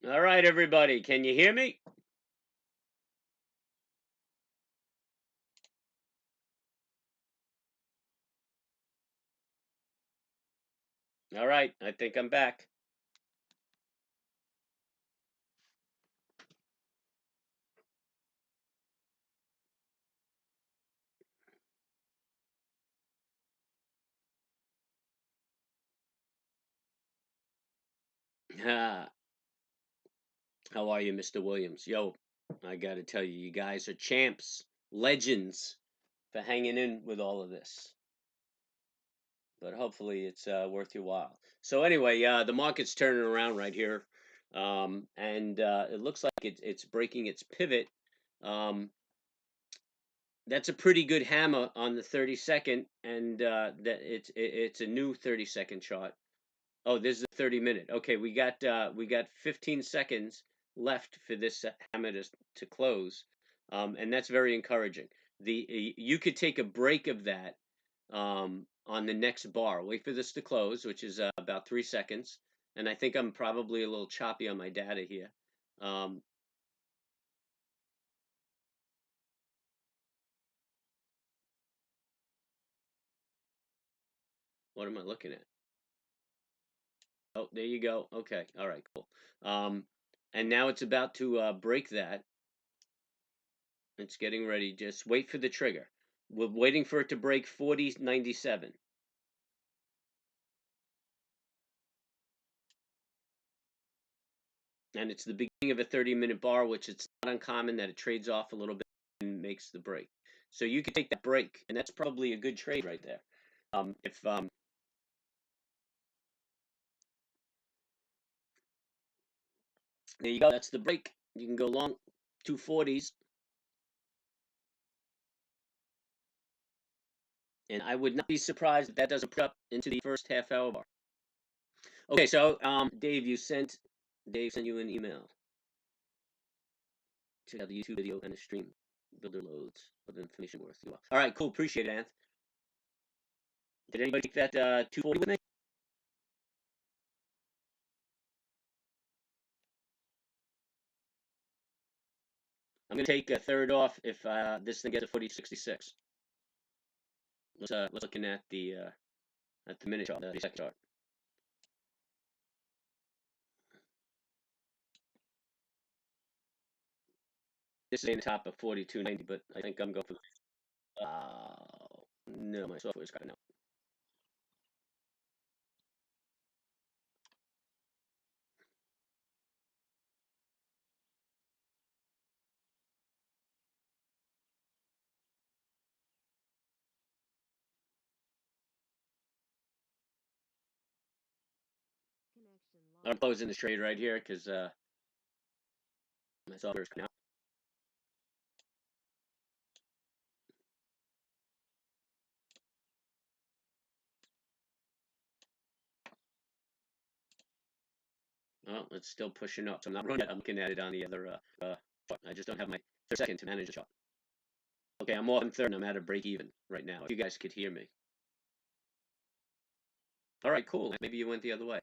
All right, everybody, can you hear me? All right, I think I'm back. Ah, how are you, Mr. Williams? Yo, I got to tell you, you guys are champs, legends for hanging in with all of this. But hopefully it's worth your while. So anyway, the market's turning around right here, and it looks like it's breaking its pivot. Um, that's a pretty good hammer on the 30-second, and that it's a new 30-second chart. Oh, this is a 30-minute. Okay, we got 15 seconds left for this hammer to close, and that's very encouraging. You could take a break of that on the next bar. Wait for this to close, which is about 3 seconds, and I think I'm probably a little choppy on my data here. Um, what am I looking at? Oh, there you go. Okay, all right, cool. Um, and now it's about to break that. It's getting ready. Just wait for the trigger. We're waiting for it to break 40.97. And it's the beginning of a 30-minute bar, which it's not uncommon that it trades off a little bit and makes the break. So you could take that break, and that's probably a good trade right there. If There you go. That's the break. You can go long 240s, and I would not be surprised if that doesn't put up into the first half hour bar. Okay, so Dave sent you an email. Check out the YouTube video and the stream. Builder loads of information worth your while. All right, cool. Appreciate it, Anth. Did anybody take that 240 with me? I'm gonna take a third off if this thing gets to 40.66. Let's looking at the minute chart, the second chart. This is in the top of 42.90, but I think I'm going for. No, my software is cutting out. I'm closing this trade right here because my software is cutting out. Well, it's still pushing up, so I'm not running it. I'm looking at it on the other chart. I just don't have my 30-second to manage the chart. Okay, I'm off in third, and I'm at a break even right now. If you guys could hear me. All right, cool. Maybe you went the other way.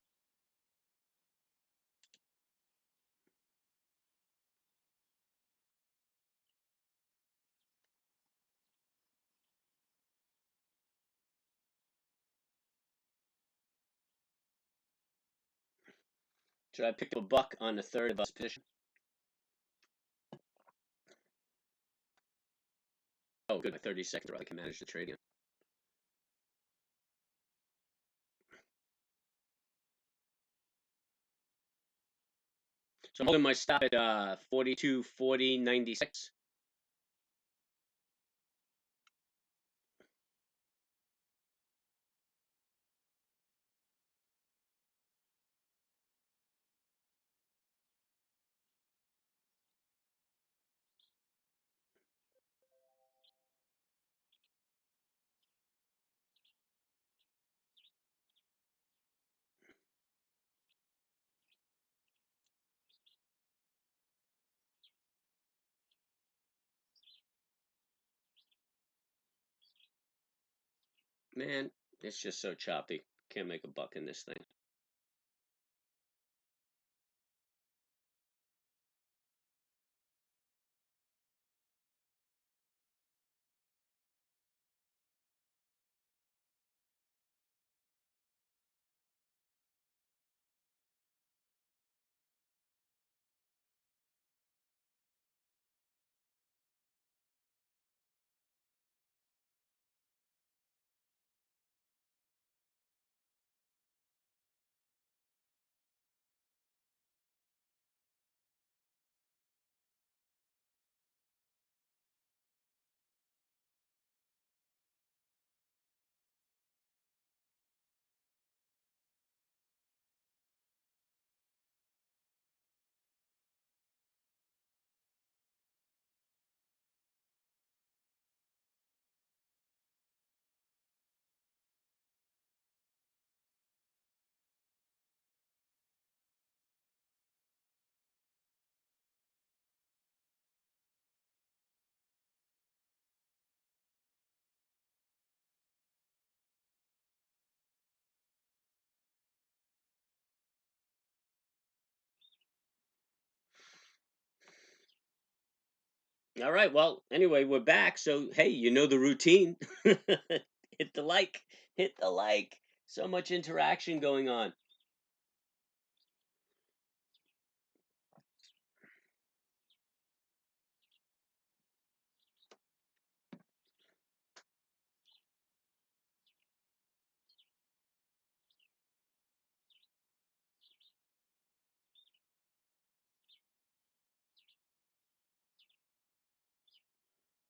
Should I pick up a buck on the third of us position? Oh, good. My 30 seconds, I can manage the trade again. So I'm holding my stop at 42.40.96. Man, it's just so choppy. Can't make a buck in this thing. All right. Well, anyway, we're back. So, hey, you know the routine. Hit the like. Hit the like. So much interaction going on.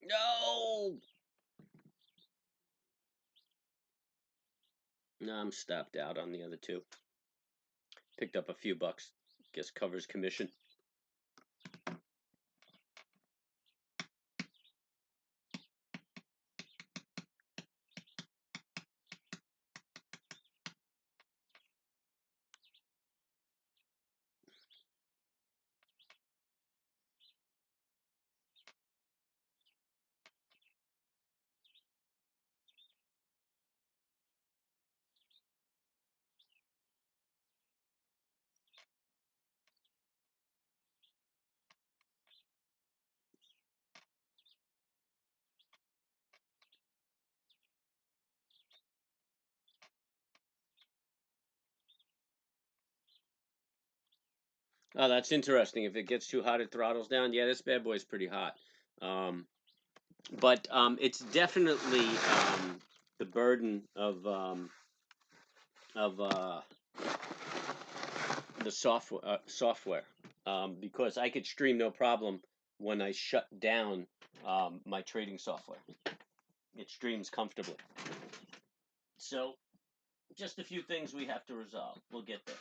No. No, I'm stopped out on the other two. Picked up a few bucks. Guess covers commission. Oh, that's interesting. If it gets too hot, it throttles down. Yeah, this bad boy's pretty hot. Um, but it's definitely the burden of the software because I could stream no problem when I shut down my trading software. It streams comfortably. So just a few things we have to resolve. We'll get there.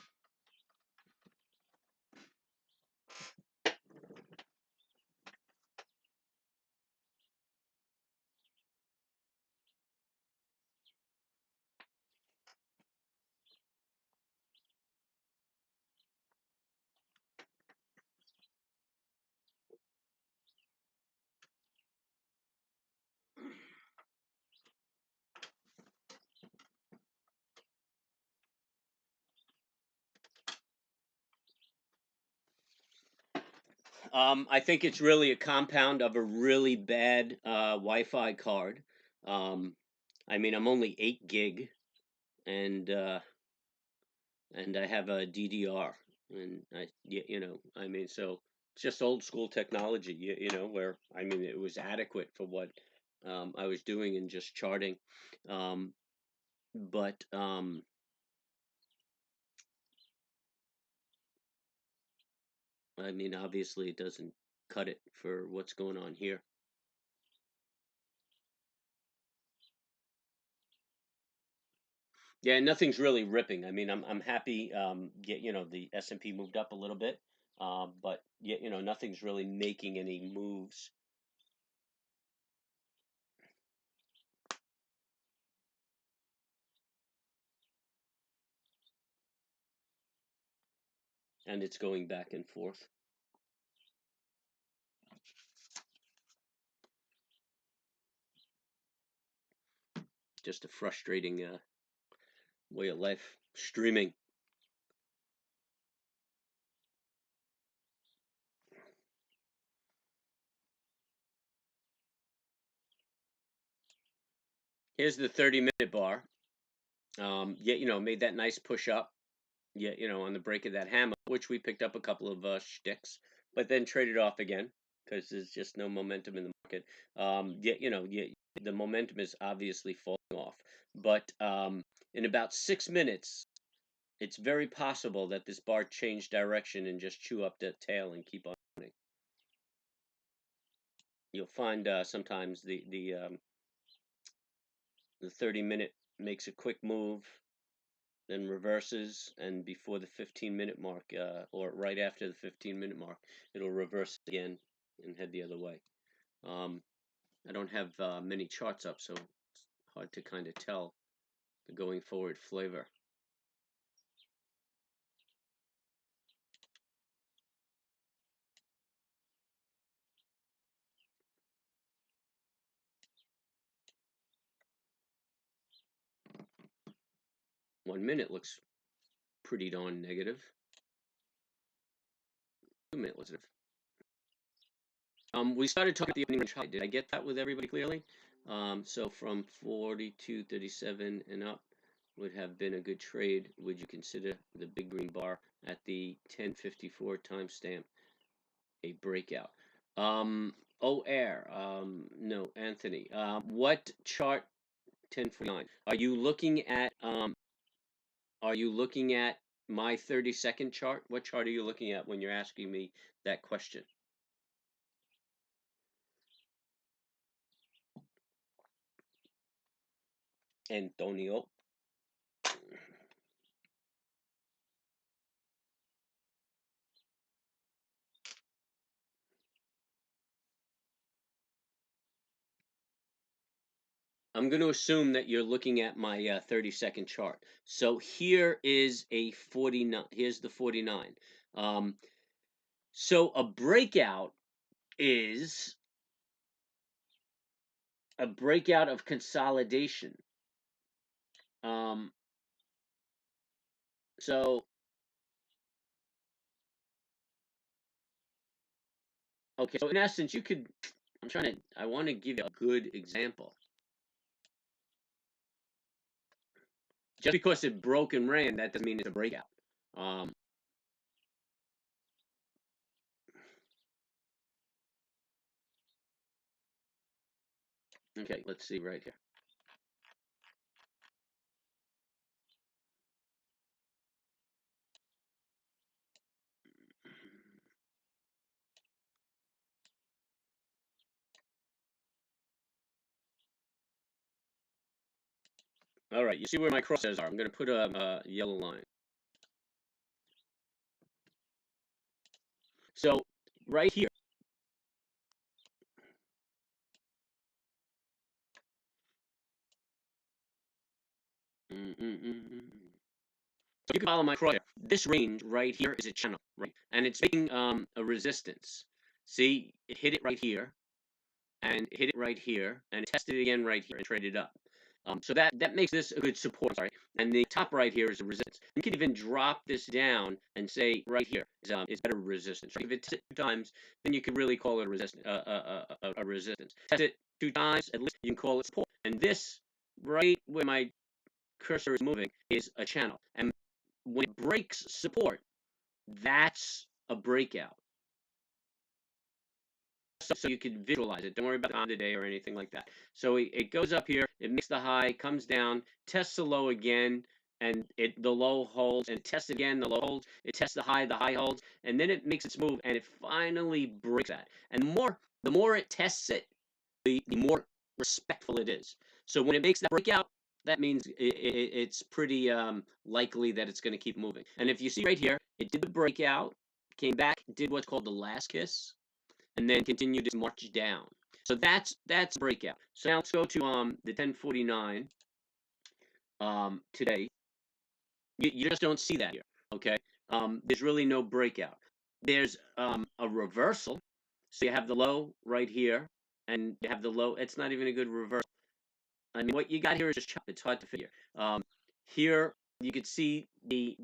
I think it's really a compound of a really bad Wi-Fi card. I mean, I'm only 8 gig, and I have a DDR, and I mean, so it's just old school technology, where I mean, it was adequate for what I was doing and just charting, um, but I mean, obviously, it doesn't cut it for what's going on here. Yeah, nothing's really ripping. I mean, I'm happy. The S&P moved up a little bit, but yeah, nothing's really making any moves. And it's going back and forth. Just a frustrating way of life. Streaming. Here's the 30-minute bar. Made that nice push up. Yeah, on the break of that hammer, which we picked up a couple of shticks, but then traded off again because there's just no momentum in the market. The momentum is obviously falling off. But in about 6 minutes, it's very possible that this bar change direction and just chew up the tail and keep on running. You'll find sometimes the 30-minute makes a quick move, then reverses, and before the 15-minute mark, or right after the 15-minute mark, it'll reverse again and head the other way. I don't have many charts up, so it's hard to kind of tell the going forward flavor. One minute looks pretty darn negative. 2 minute looks negative. We started talking about the opening range high. Did I get that with everybody clearly? So from 42.37 and up would have been a good trade. Would you consider the big green bar at the 10:54 timestamp a breakout? No, Anthony. What chart? 10:49. Are you looking at my 30-second chart? What chart are you looking at when you're asking me that question? Antonio. I'm going to assume that you're looking at my 30-second chart. So here is a 49. Here's the 49. So a breakout is a breakout of consolidation. So okay, so in essence, you could. I want to give you a good example. Just because it broke and ran, that doesn't mean it's a breakout. Okay, let's see right here. All right, you see where my crosshairs are. I'm going to put a yellow line. So right here. So you can follow my crosshair. This range right here is a channel, right? And it's making a resistance. See, it hit it right here, and it hit it right here, and it tested it again right here and traded up. So that makes this a good support, sorry. And the top right here is a resistance. You can even drop this down and say right here is better resistance. Right? If it's 2 times, then you could really call it a resistance. A resistance. Test it 2 times, at least you can call it support. And this right where my cursor is moving is a channel. And when it breaks support, that's a breakout. So you can visualize it. Don't worry about the time of the day or anything like that. So it goes up here, it makes the high, comes down, tests the low again, and the low holds, and tests again, the low holds, it tests the high holds, and then it makes its move, and it finally breaks that. And the more it tests it, the more respectful it is. So when it makes that breakout, that means it's pretty likely that it's going to keep moving. And if you see right here, it did the breakout, came back, did what's called the last kiss, and then continued its march down. So that's breakout. So now let's go to the 1049 today. You just don't see that here. Okay, there's really no breakout. There's a reversal. So you have the low right here, and you have the low. It's not even a good reversal. I mean, what you got here is just chop. It's hard to figure. Here you could see the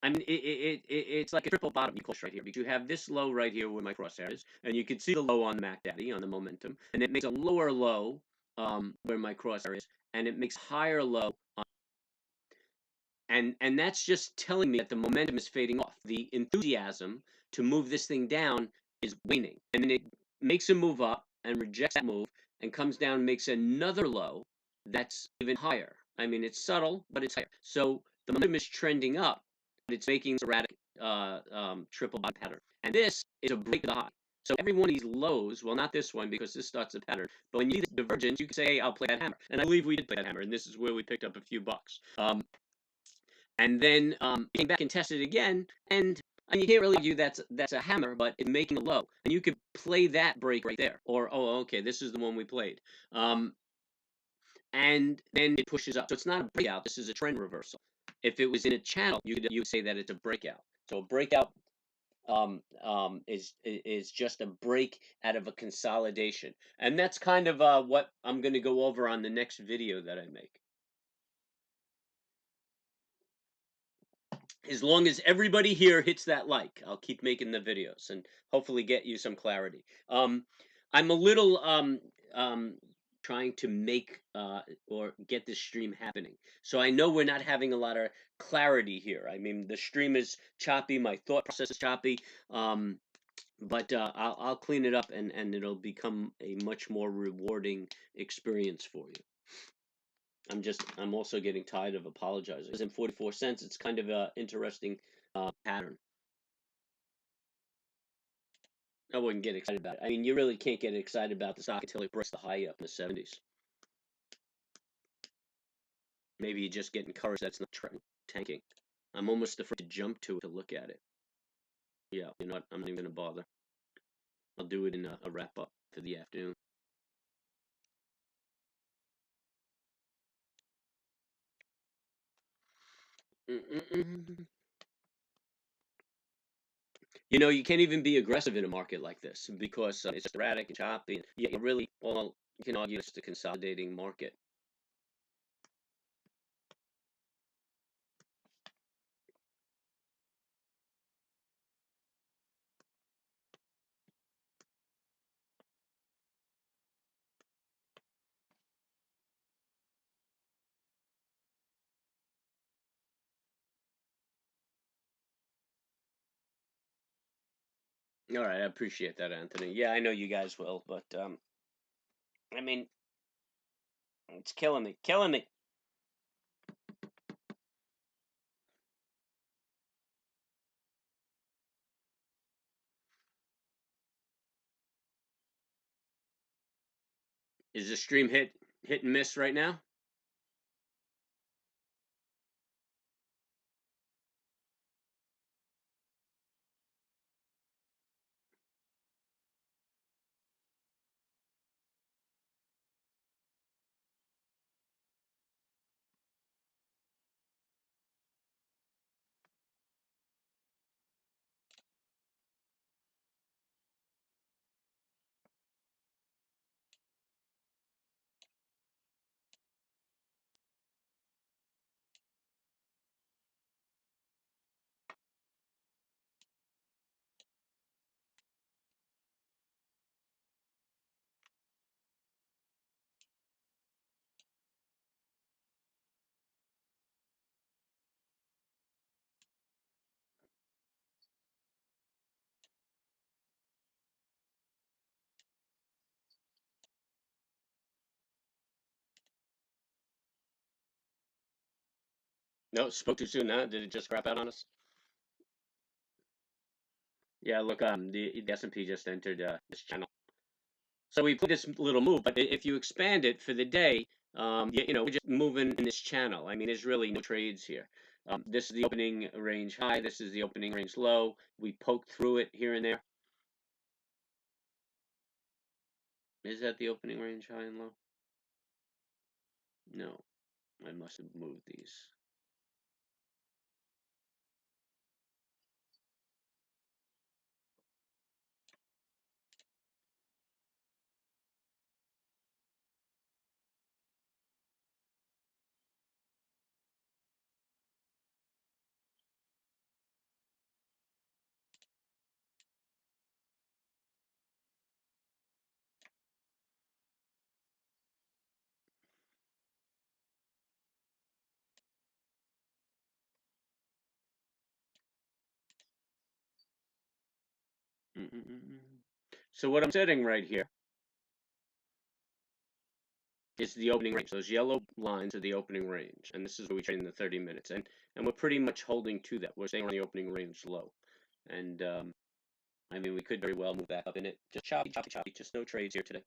I mean, it's like a triple bottom equals right here because you have this low right here where my crosshair is, and you can see the low on the MACD on the momentum, and it makes a lower low where my crosshair is, and it makes higher low, and that's just telling me that the momentum is fading off. The enthusiasm to move this thing down is waning, and then it makes a move up and rejects that move, and comes down and makes another low that's even higher. I mean, it's subtle, but it's higher. So the momentum is trending up, but it's making erratic triple bottom pattern. And this is a break of the high. So every one of these lows, well, not this one because this starts a pattern, but when you see this divergence, you can say, hey, I'll play that hammer. And I believe we did play that hammer, and this is where we picked up a few bucks. And then came back and tested again, and you can't really argue that's a hammer, but it's making a low. And you could play that break right there. Or, oh, okay, this is the one we played. And then it pushes up. So it's not a breakout. This is a trend reversal. If it was in a channel, you would say that it's a breakout. So a breakout is just a break out of a consolidation. And that's kind of what I'm going to go over on the next video that I make. As long as everybody here hits that like, I'll keep making the videos and hopefully get you some clarity. I'm a little trying to make or get this stream happening. So I know we're not having a lot of clarity here. I mean, the stream is choppy, my thought process is choppy, but I'll clean it up and it'll become a much more rewarding experience for you. I'm also getting tired of apologizing. It's in 44 cents. It's kind of a interesting pattern. I wouldn't get excited about it. I mean, you really can't get excited about the stock until it breaks the high up in the 70s. Maybe you just get encouraged that's not tanking. I'm almost afraid to jump to it to look at it. Yeah, you know what? I'm not even going to bother. I'll do it in a wrap up for the afternoon. You know, you can't even be aggressive in a market like this because it's just erratic and choppy. And you really, well, you can argue it's the consolidating market. All right, I appreciate that, Anthony. Yeah, I know you guys will, but I mean, it's killing me, killing me. Is the stream hit and miss right now? No, spoke too soon. Huh? Did it just crap out on us? Yeah, look, the S&P just entered this channel. So we put this little move, but if you expand it for the day, you know, we're just moving in this channel. I mean, there's really no trades here. This is the opening range high. This is the opening range low. We poked through it here and there. Is that the opening range high and low? No, I must have moved these. So what I'm setting right here is the opening range. Those yellow lines are the opening range, and this is where we trade in the 30 minutes. And we're pretty much holding to that. We're staying on the opening range low. And I mean, we could very well move back up in it. Just choppy, choppy, choppy. Just no trades here today.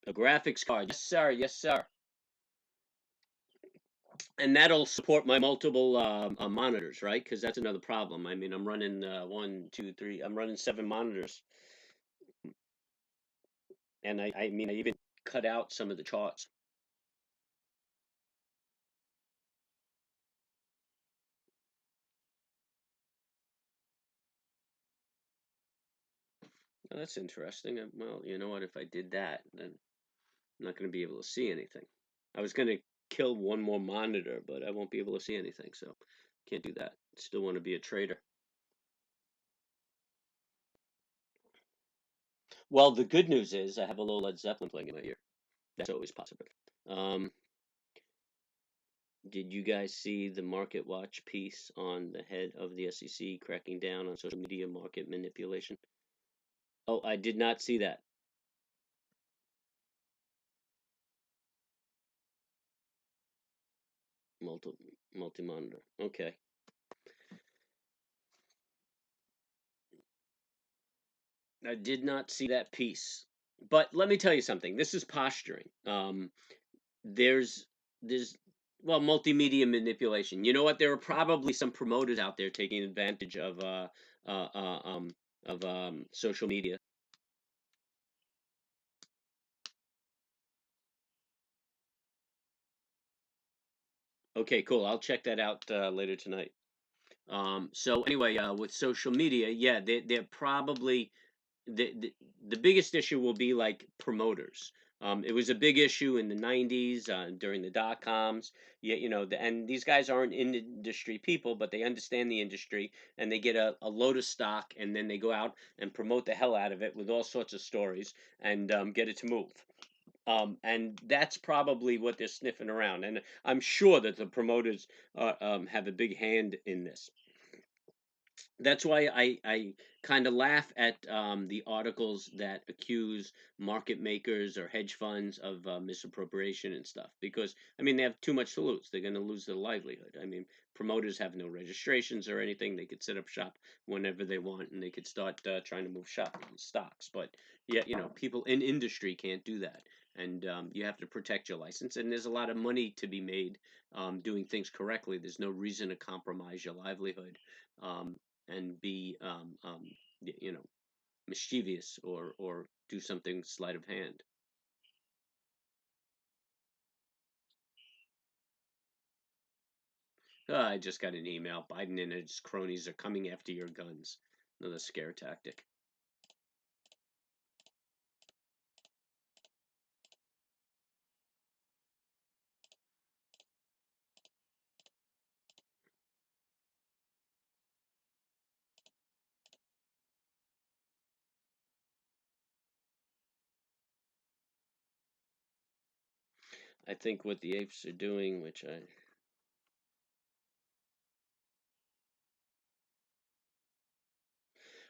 A graphics card. Yes, sir. Yes, sir. And that'll support my multiple monitors, right? Because that's another problem. I mean, I'm running 1, 2, 3. I'm running 7 monitors. And I mean, I even cut out some of the charts. Oh, that's interesting. Well, you know what? If I did that, then I'm not going to be able to see anything. I was going to kill one more monitor, but I won't be able to see anything, so can't do that. Still want to be a trader. Well, the good news is I have a little Led Zeppelin playing in my ear. That's always positive. Um, did you guys see the Market Watch piece on the head of the SEC cracking down on social media market manipulation? Oh, I did not see that. Multi-monitor. Okay. I did not see that piece. But let me tell you something. This is posturing. There's there's well, multimedia manipulation. You know what? There are probably some promoters out there taking advantage uh, uh um of social media. Okay, cool. I'll check that out later tonight. So anyway, with social media, yeah, they're probably the the biggest issue will be like promoters. It was a big issue in the 90s during the dot coms. Yeah, and these guys aren't industry people, but they understand the industry and they get a load of stock and then they go out and promote the hell out of it with all sorts of stories and get it to move. And that's probably what they're sniffing around. And I'm sure that the promoters have a big hand in this. That's why I kind of laugh at the articles that accuse market makers or hedge funds of misappropriation and stuff because I mean they have too much to lose. They're going to lose their livelihood. I mean, promoters have no registrations or anything. They could set up shop whenever they want and they could start trying to move stocks. But yeah, people in industry can't do that. And you have to protect your license. And there's a lot of money to be made doing things correctly. There's no reason to compromise your livelihood. And be you know mischievous or do something sleight of hand. I just got an email. Biden and his cronies are coming after your guns. Another scare tactic. I think what the apes are doing, which I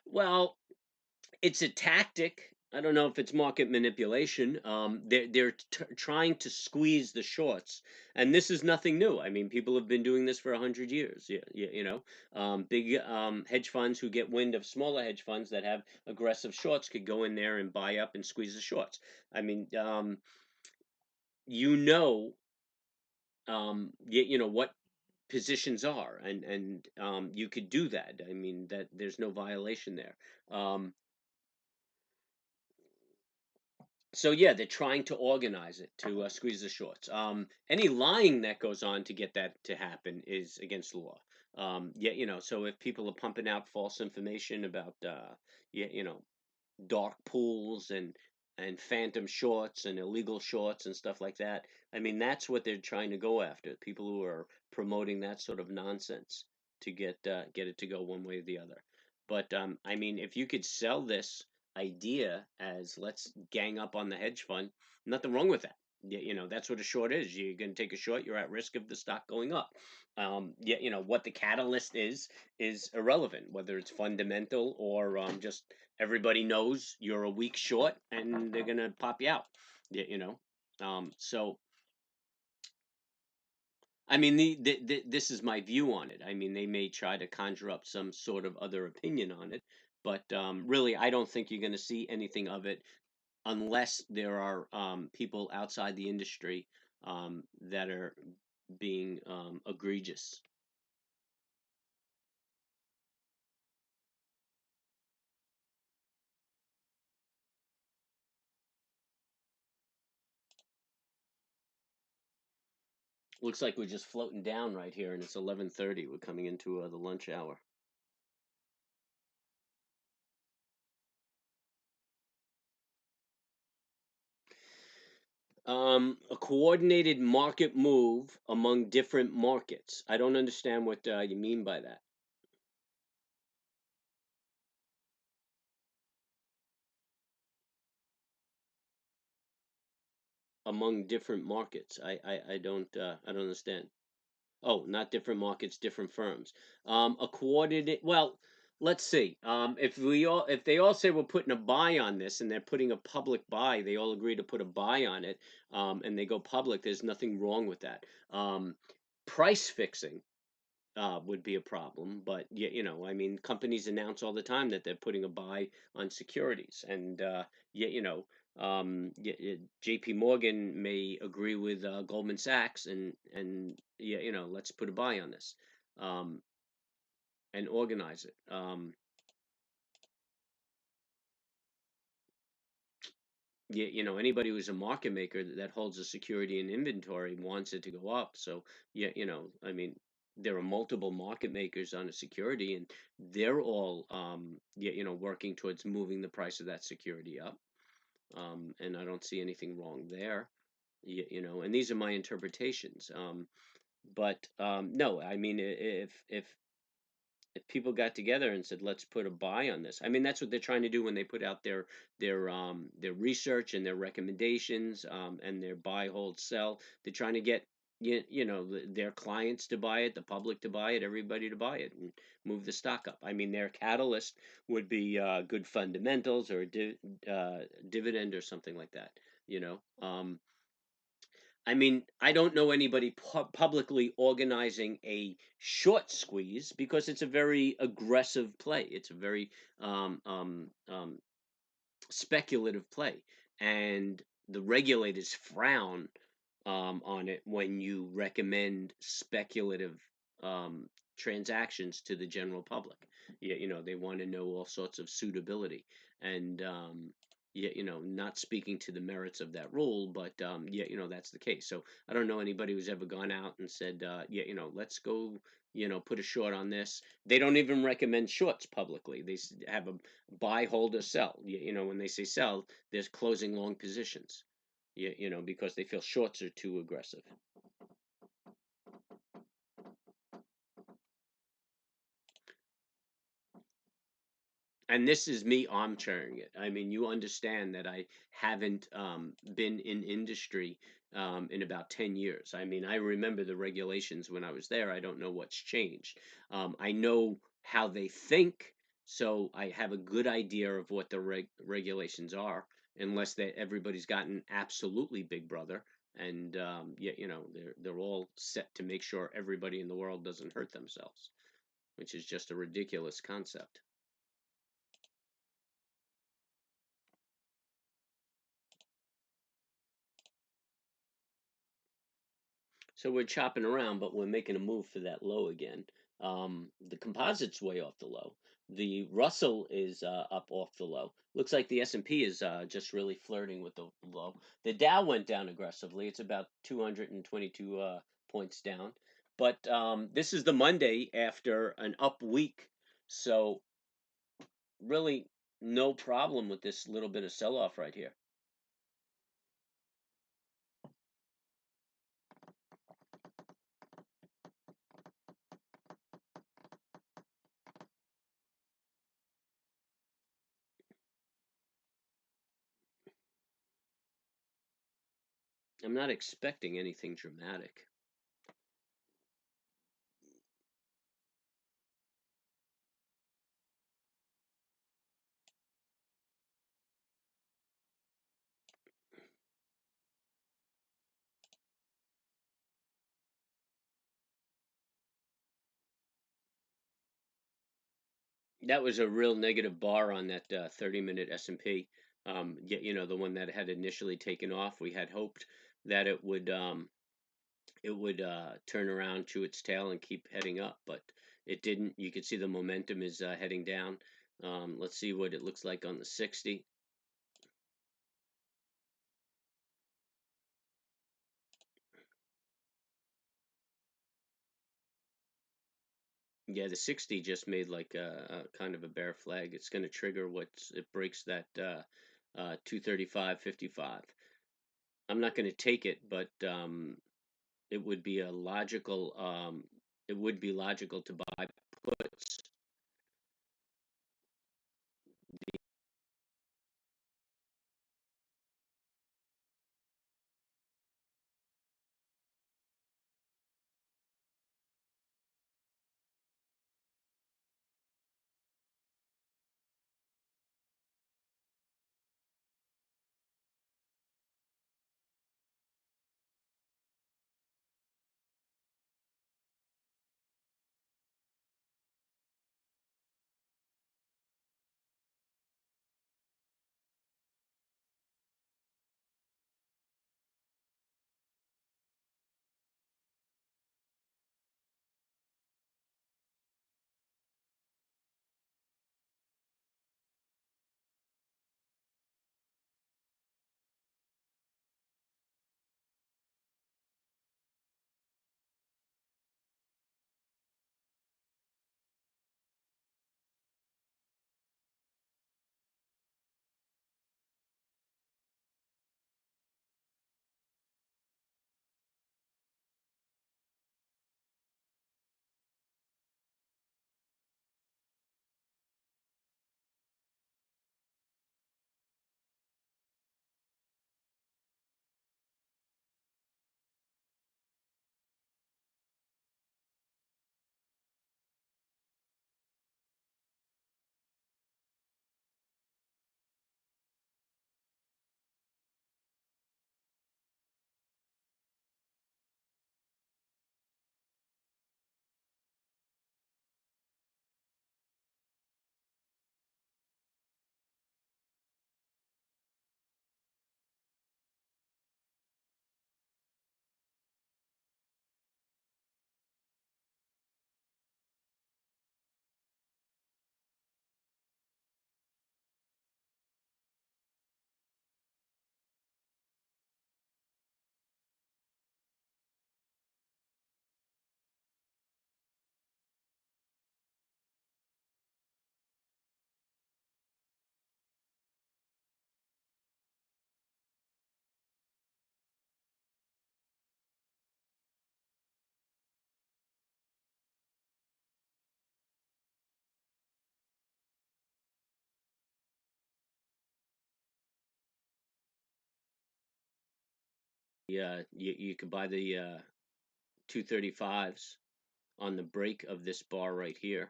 well, it's a tactic. I don't know if it's market manipulation. They're trying to squeeze the shorts, and this is nothing new. I mean, people have been doing this for 100 years. Yeah, yeah, big hedge funds who get wind of smaller hedge funds that have aggressive shorts could go in there and buy up and squeeze the shorts. I mean, you know, what positions are, and you could do that. I mean, that there's no violation there. So yeah, they're trying to organize it to squeeze the shorts. Any lying that goes on to get that to happen is against the law. Yeah, so if people are pumping out false information about, yeah, dark pools and phantom shorts and illegal shorts and stuff like that, I mean, that's what they're trying to go after. People who are promoting that sort of nonsense to get it to go one way or the other. But I mean, if you could sell this idea as let's gang up on the hedge fund, nothing wrong with that. Yeah, that's what a short is. You're going to take a short, you're at risk of the stock going up. Yeah, what the catalyst is irrelevant, whether it's fundamental or just everybody knows you're a week short and they're going to pop you out. Yeah, so I mean, this is my view on it. I mean, they may try to conjure up some sort of other opinion on it, but really, I don't think you're going to see anything of it unless there are people outside the industry that are being egregious. Looks like we're just floating down right here, and it's 11:30. We're coming into the lunch hour. A coordinated market move among different markets. I don't understand what you mean by that. Among different markets. I don't understand. Oh, not different markets, different firms. A coordinate. Well, let's see. If they all say we're putting a buy on this, and they're putting a public buy, they all agree to put a buy on it, and they go public. There's nothing wrong with that. Price fixing would be a problem. But yeah, I mean, companies announce all the time that they're putting a buy on securities, and yeah, J.P. Morgan may agree with Goldman Sachs, and yeah, let's put a buy on this, um, and organize it. Yeah, anybody who's a market maker that holds a security in inventory wants it to go up. So yeah, I mean, there are multiple market makers on a security, and they're all yeah, working towards moving the price of that security up. And I don't see anything wrong there. And these are my interpretations. But no, I mean, if people got together and said, let's put a buy on this, I mean, that's what they're trying to do when they put out their research and their recommendations, and their buy, hold, sell. They're trying to get their clients to buy it, the public to buy it, everybody to buy it, and move the stock up. I mean, their catalyst would be good fundamentals, or dividend, or something like that. You know, I mean, I don't know anybody publicly organizing a short squeeze, because it's a very aggressive play. It's a very speculative play, and the regulators frown on it when you recommend speculative um, transactions to the general public. Yeah, they want to know all sorts of suitability, and yeah, not speaking to the merits of that rule, but yeah, that's the case. So I don't know anybody who's ever gone out and said, yeah, let's go, put a short on this. They don't even recommend shorts publicly. They have a buy, hold, or sell. When they say sell, there's closing long positions. Because they feel shorts are too aggressive. And this is me armchairing it. I mean, you understand that I haven't been in industry in about 10 years. I mean, I remember the regulations when I was there. I don't know what's changed. I know how they think, so I have a good idea of what the regulations are, unless that everybody's gotten absolutely Big Brother. And yeah, they're all set to make sure everybody in the world doesn't hurt themselves, which is just a ridiculous concept. So we're chopping around, but we're making a move for that low again. The composite's way off the low. The Russell is up off the low. Looks like the S&P is just really flirting with the low. The Dow went down aggressively. It's about 222 points down. But this is the Monday after an up week. So really no problem with this little bit of sell-off right here. I'm not expecting anything dramatic. That was a real negative bar on that 30-minute S&P. The one that had initially taken off. We had hoped that it would turn around to its tail and keep heading up, but it didn't. You could see the momentum is heading down. Let's see what it looks like on the 60. Yeah, the 60 just made like a kind of a bear flag. It's going to trigger it breaks that 235.55. I'm not going to take it, but it would be a logical it would be logical to buy puts. Yeah, you could buy the 235s on the break of this bar right here,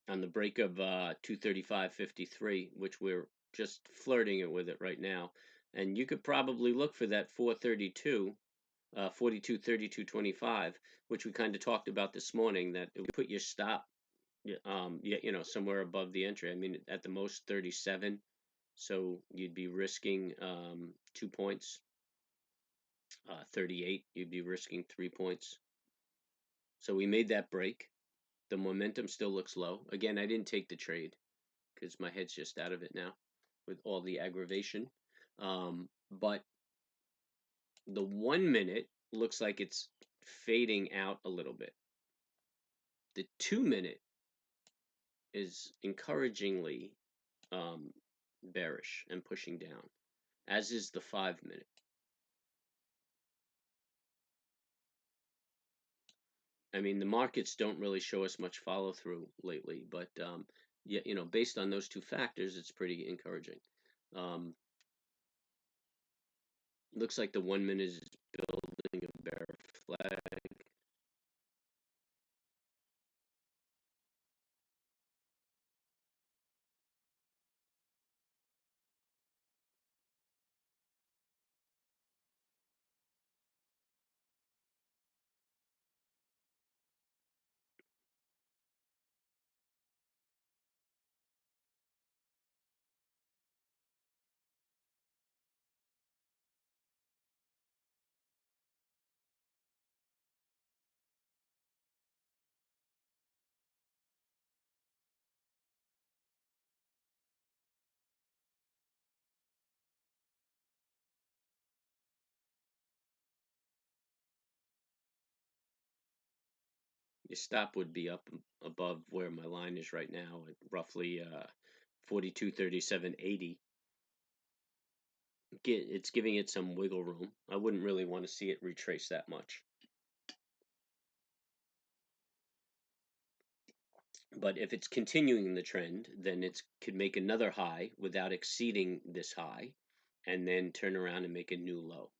on the break of 235.53, which we're just flirting it with it right now. And you could probably look for that 432, 42.32.25, which we kind of talked about this morning, that it would put your stop, somewhere above the entry. I mean, at the most 37. So you'd be risking 2 points. 38, you'd be risking 3 points. So we made that break. The momentum still looks low. Again, I didn't take the trade because my head's just out of it now with all the aggravation. But the 1 minute looks like it's fading out a little bit. The 2 minute is encouragingly bearish and pushing down, as is the 5 minute. I mean, the markets don't really show us much follow through lately, but yeah, based on those two factors, it's pretty encouraging. Looks like the 1 minute is building a bear flag. Your stop would be up above where my line is right now at roughly 42.37.80. it's giving it some wiggle room. I wouldn't really want to see it retrace that much. But if it's continuing the trend, then it could make another high without exceeding this high, and then turn around and make a new low.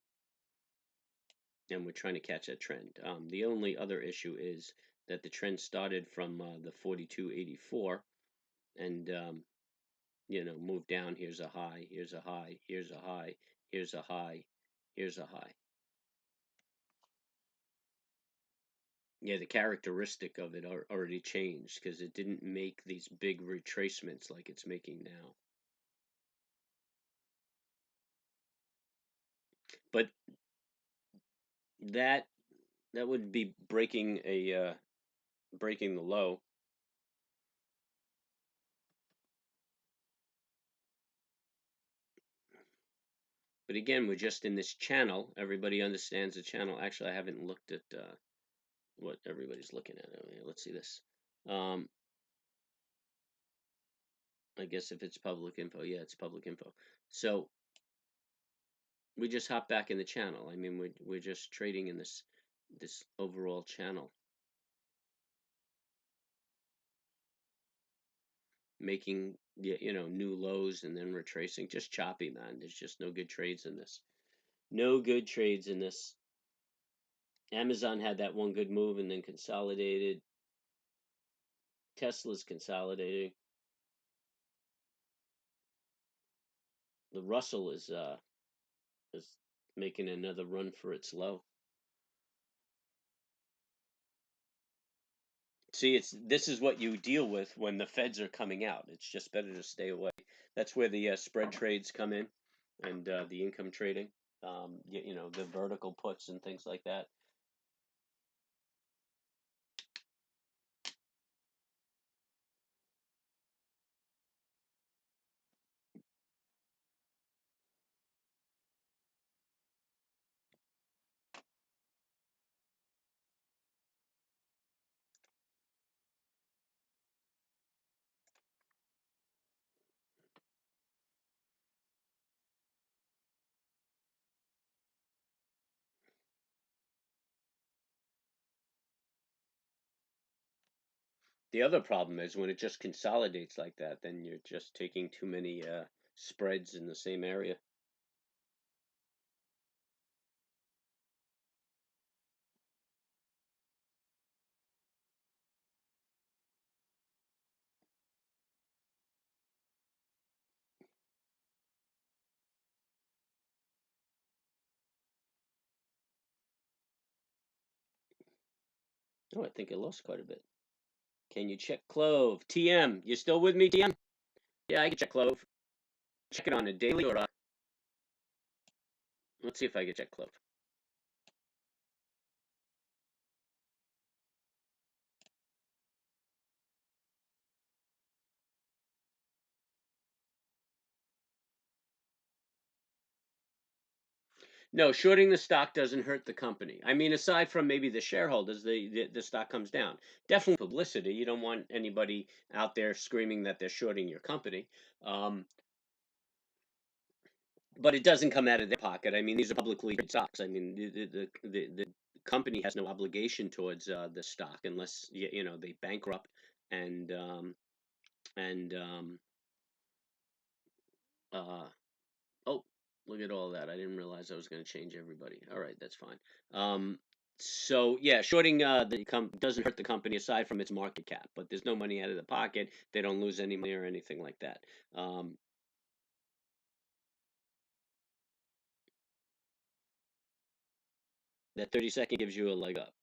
And we're trying to catch that trend. The only other issue is that the trend started from the 42.84, and you know, moved down. Here's a high, here's a high, here's a high, here's a high, here's a high. Yeah, the characteristic of it already changed because it didn't make these big retracements like it's making now. But that would be breaking a breaking the low. But again, we're just in this channel. Everybody understands the channel. Actually, I haven't looked at what everybody's looking at. Let's see this. I guess if it's public info, yeah, it's public info. So we just hop back in the channel. I mean, we're just trading in this overall channel, making, you know, new lows and then retracing. Just choppy, man. There's just no good trades in this. No good trades in this. Amazon had that one good move and then consolidated. Tesla's consolidating. The Russell is making another run for its low. See, this is what you deal with when the feds are coming out. It's just better to stay away. That's where the spread trades come in, and the income trading. You know, the vertical puts and things like that. The other problem is when it just consolidates like that, then you're just taking too many spreads in the same area. Oh, I think it lost quite a bit. Can you check CLOV? TM, you still with me, TM? Yeah, I can check CLOV. Check it on a daily or let's see if I can check CLOV. No, shorting the stock doesn't hurt the company. I mean, aside from maybe the shareholders, the stock comes down. Definitely publicity. You don't want anybody out there screaming that they're shorting your company. But it doesn't come out of their pocket. I mean, these are publicly traded stocks. I mean, the company has no obligation towards the stock unless you know they bankrupt and and oh, look at all that. I didn't realize I was going to change everybody. All right, that's fine. So yeah, shorting doesn't hurt the company aside from its market cap, but there's no money out of the pocket. They don't lose any money or anything like that. That 30-second gives you a leg up.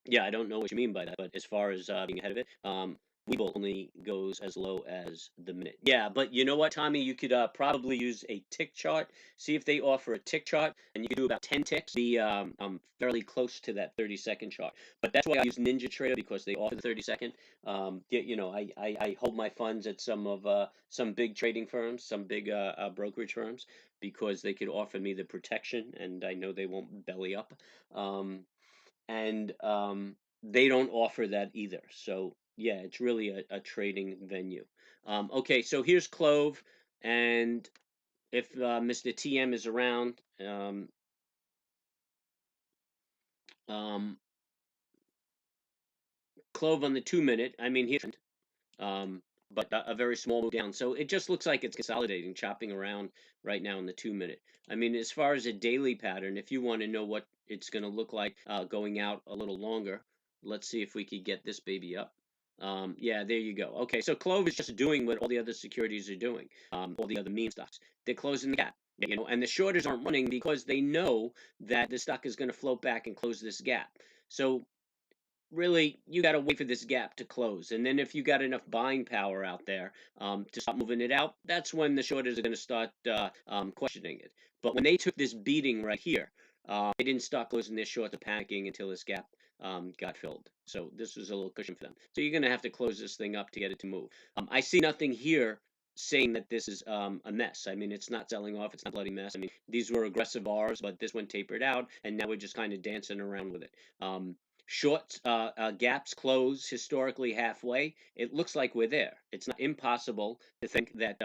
Yeah, I don't know what you mean by that, but as far as being ahead of it, Webull only goes as low as the minute. Yeah, but you know what, Tommy? You could probably use a tick chart. See if they offer a tick chart, and you can do about 10 ticks. I'm fairly close to that 30-second chart. But that's why I use NinjaTrader because they offer the 30-second. You know, I hold my funds at some big trading firms, some big brokerage firms, because they could offer me the protection, and I know they won't belly up. And they don't offer that either. So yeah, it's really a trading venue. Okay, so here's CLOV. And if Mr. TM is around, um, CLOV on the 2-minute. I mean, um, but a very small move down. So it just looks like it's consolidating, chopping around right now in the 2-minute. I mean, as far as a daily pattern, if you want to know what it's going to look like going out a little longer, let's see if we could get this baby up. Yeah, there you go. Okay, so CLOV is just doing what all the other securities are doing, all the other meme stocks. They're closing the gap, you know, and the shorters aren't running because they know that the stock is going to float back and close this gap. So really, you got to wait for this gap to close. And then if you got enough buying power out there to start moving it out, that's when the shorters are going to start questioning it. But when they took this beating right here, they didn't start closing their shorts or panicking until this gap got filled. So this was a little cushion for them. So you're going to have to close this thing up to get it to move. I see nothing here saying that this is a mess. I mean, it's not selling off. It's not a bloody mess. I mean, these were aggressive R's, but this one tapered out, and now we're just kind of dancing around with it. Short gaps close historically halfway. It looks like we're there. It's not impossible to think that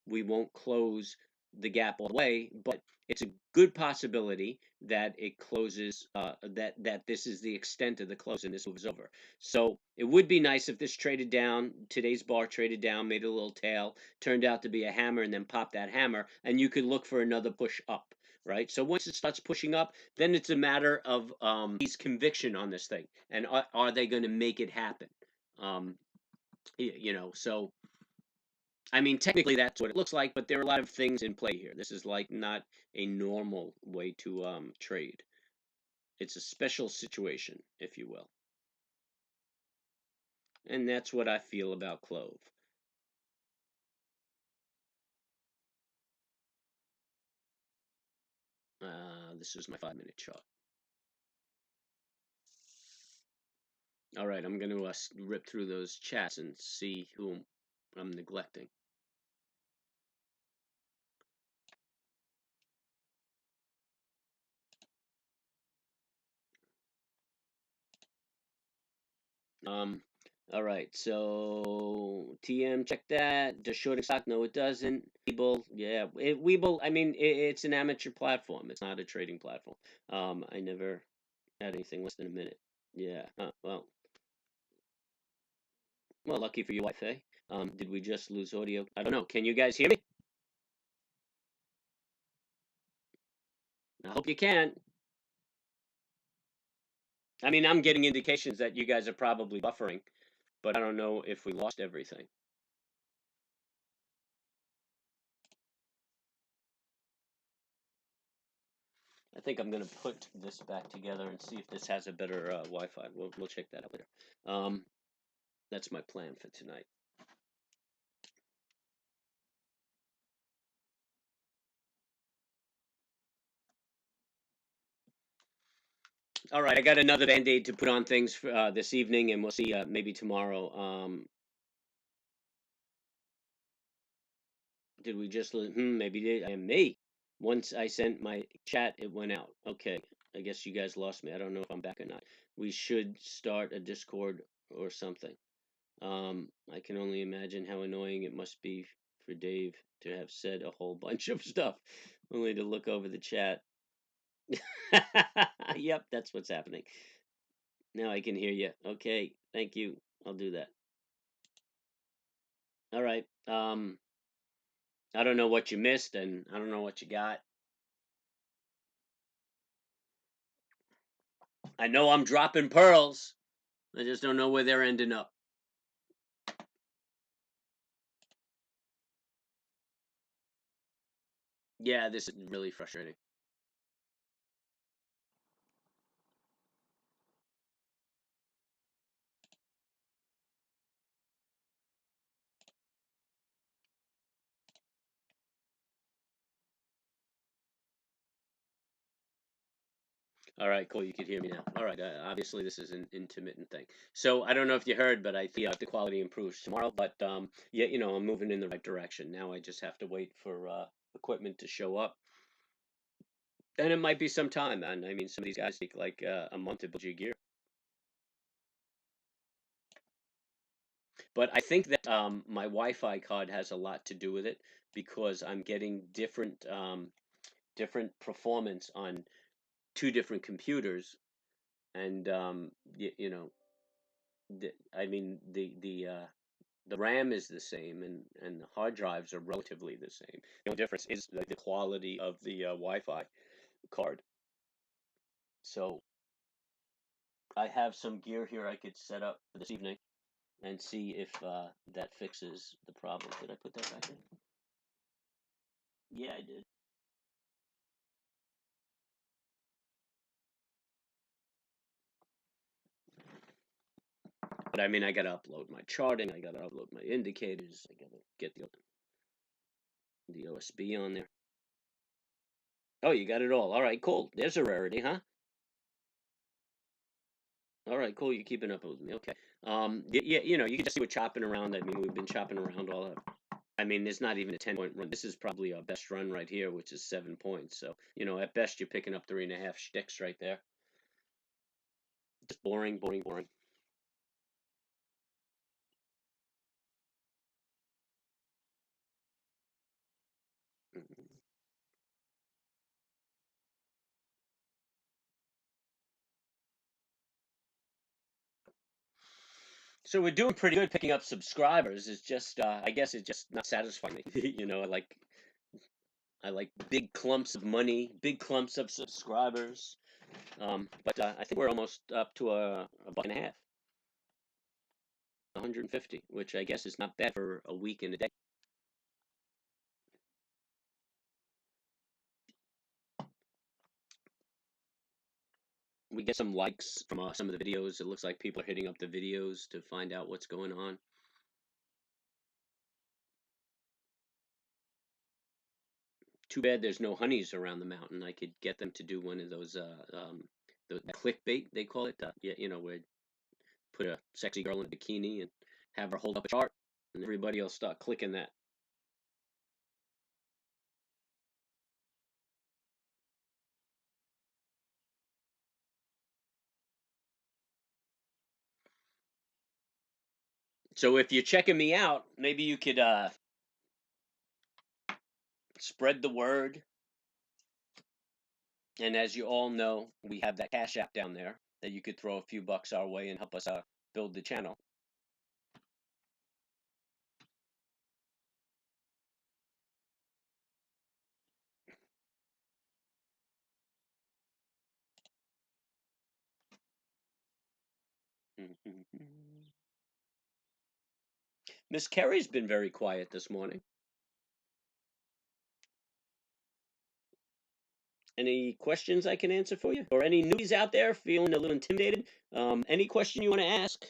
we won't close the gap all the way, but it's a good possibility that it closes, that this is the extent of the close and this moves over. So it would be nice if this traded down, today's bar traded down, made a little tail, turned out to be a hammer, and then popped that hammer, and you could look for another push up. Right. So once it starts pushing up, then it's a matter of his conviction on this thing, and are they going to make it happen? You know, so I mean, technically that's what it looks like, but there are a lot of things in play here. This is like not a normal way to trade. It's a special situation, if you will, and that's what I feel about CLOV. This is my 5-minute chart. All right, I'm going to rip through those chats and see who I'm neglecting. All right, so TM, check that. Does shorting stock? No, it doesn't. Webull, yeah, Webull. I mean, it's an amateur platform. It's not a trading platform. I never had anything less than a minute. Yeah. Well, lucky for you, wife, eh? Did we just lose audio? I don't know. Can you guys hear me? I hope you can. I mean, I'm getting indications that you guys are probably buffering, but I don't know if we lost everything. I think I'm going to put this back together and see if this has a better Wi-Fi. We'll check that out later. That's my plan for tonight. All right, I got another Band-Aid to put on things for, this evening, and we'll see maybe tomorrow. Did we just maybe did me? Once I sent my chat, it went out. Okay, I guess you guys lost me. I don't know if I'm back or not. We should start a Discord or something. I can only imagine how annoying it must be for Dave to have said a whole bunch of stuff, only to look over the chat. Yep, that's what's happening. Now I can hear you. Okay, thank you. I'll do that. All right. I don't know what you missed, and I don't know what you got. I know I'm dropping pearls. I just don't know where they're ending up. Yeah, this is really frustrating. All right, cool. You can hear me now. All right. Obviously, this is an intermittent thing. So I don't know if you heard, but I feel the quality improves tomorrow. But yeah, you know, I'm moving in the right direction. Now I just have to wait for equipment to show up. And it might be some time, man. I mean, some of these guys take like a month to build your gear. But I think that my Wi-Fi card has a lot to do with it because I'm getting different performance on two different computers, and you know, I mean the RAM is the same, and the hard drives are relatively the same. The only difference is the quality of the Wi-Fi card. So I have some gear here I could set up this evening and see if that fixes the problem. Did I put that back in? Yeah, I did. But I mean, I gotta upload my charting, I gotta upload my indicators, I gotta get the OSB on there. Oh, you got it all. All right, cool. There's a rarity, huh? All right, cool. You're keeping up with me. Okay. Yeah, you know, you can just see we're chopping around. I mean, we've been chopping around all of. I mean, there's not even a 10-point run. This is probably our best run right here, which is 7 points. So, you know, at best, you're picking up 3.5 sticks right there. Just boring, boring, boring. So we're doing pretty good picking up subscribers. It's just, I guess it's just not satisfying me. You know, I like big clumps of money, big clumps of subscribers. But I think we're almost up to a buck and a half, 150, which I guess is not bad for a week and a day. We get some likes from some of the videos. It looks like people are hitting up the videos to find out what's going on. Too bad there's no honeys around the mountain. I could get them to do one of those the clickbait they call it. Yeah, you know, where put a sexy girl in a bikini and have her hold up a chart, and everybody will start clicking that. So if you're checking me out, maybe you could spread the word. And as you all know, we have that Cash App down there that you could throw a few bucks our way and help us build the channel. Miss Kerry's been very quiet this morning. Any questions I can answer for you? Or any newbies out there feeling a little intimidated? Any question you want to ask,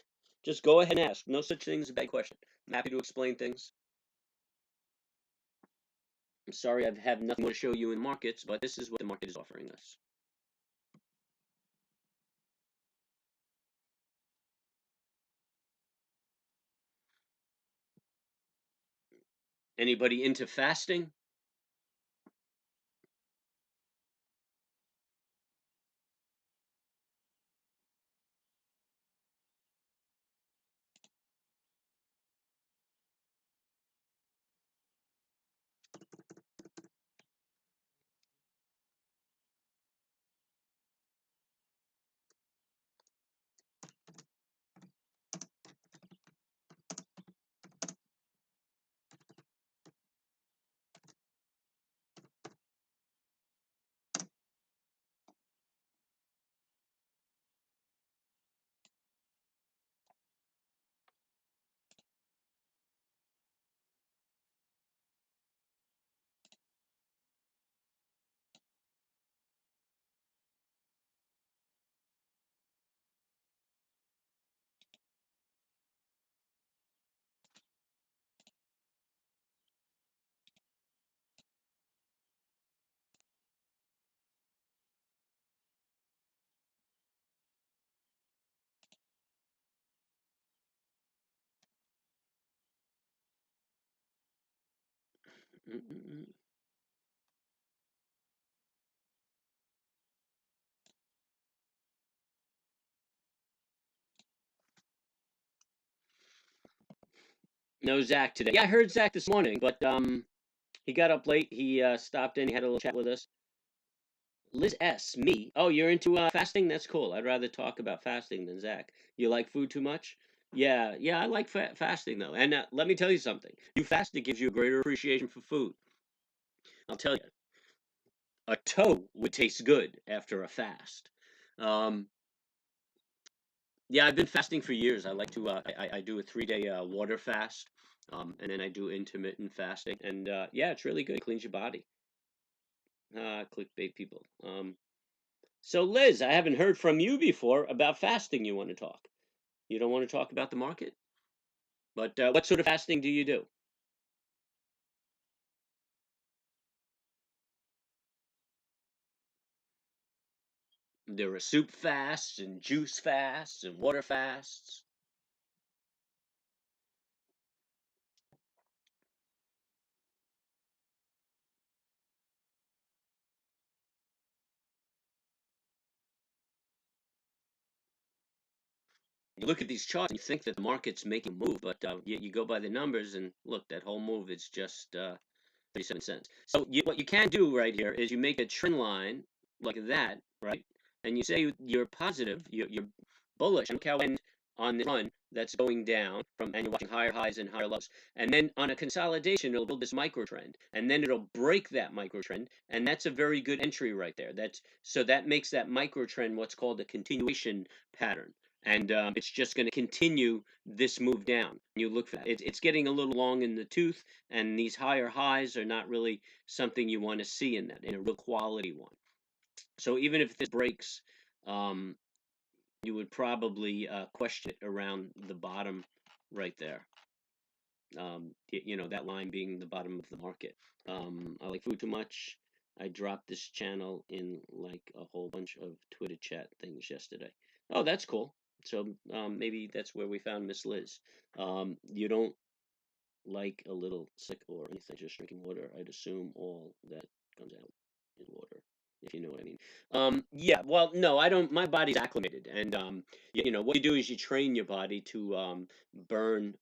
just go ahead and ask. No such thing as a bad question. I'm happy to explain things. I'm sorry I have nothing more to show you in markets, but this is what the market is offering us. Anybody into fasting? No Zach today. Yeah, I heard Zach this morning, but he got up late. He stopped in. He had a little chat with us. Liz S, me. Oh, you're into fasting? That's cool. I'd rather talk about fasting than Zach. You like food too much? Yeah, yeah, I like fasting though. And let me tell you something. You fast, it gives you a greater appreciation for food. I'll tell you, a toe would taste good after a fast. Um, yeah, I've been fasting for years. I like to. I do a 3 day water fast, and then I do intermittent fasting, and yeah, it's really good. It cleans your body. Clickbait people. So Liz, I haven't heard from you before about fasting. You want to talk? You don't want to talk about the market? But what sort of fasting do you do? There are soup fasts and juice fasts and water fasts. You look at these charts and you think that the market's making a move, but you go by the numbers and look, that whole move is just 37 cents. So what you can do right here is you make a trend line like that, right? And you say you're positive, you're bullish on cow end on the run that's going down from, and you're watching higher highs and higher lows. And then on a consolidation, it'll build this micro trend, and then it'll break that micro trend, and that's a very good entry right there. So that makes that micro trend what's called a continuation pattern. And it's just going to continue this move down. You look for that. It's getting a little long in the tooth, and these higher highs are not really something you want to see in a real quality one. So even if this breaks, um, you would probably question it around the bottom right there. That line being the bottom of the market. I like food too much. I dropped this channel in like a whole bunch of Twitter chat things yesterday. Oh, that's cool. So maybe that's where we found Miss Liz. You don't like a little sick or anything, just drinking water. I'd assume all that comes out in water, if you know what I mean. Yeah, well, no, I don't. My body's acclimated, and what you do is you train your body to burn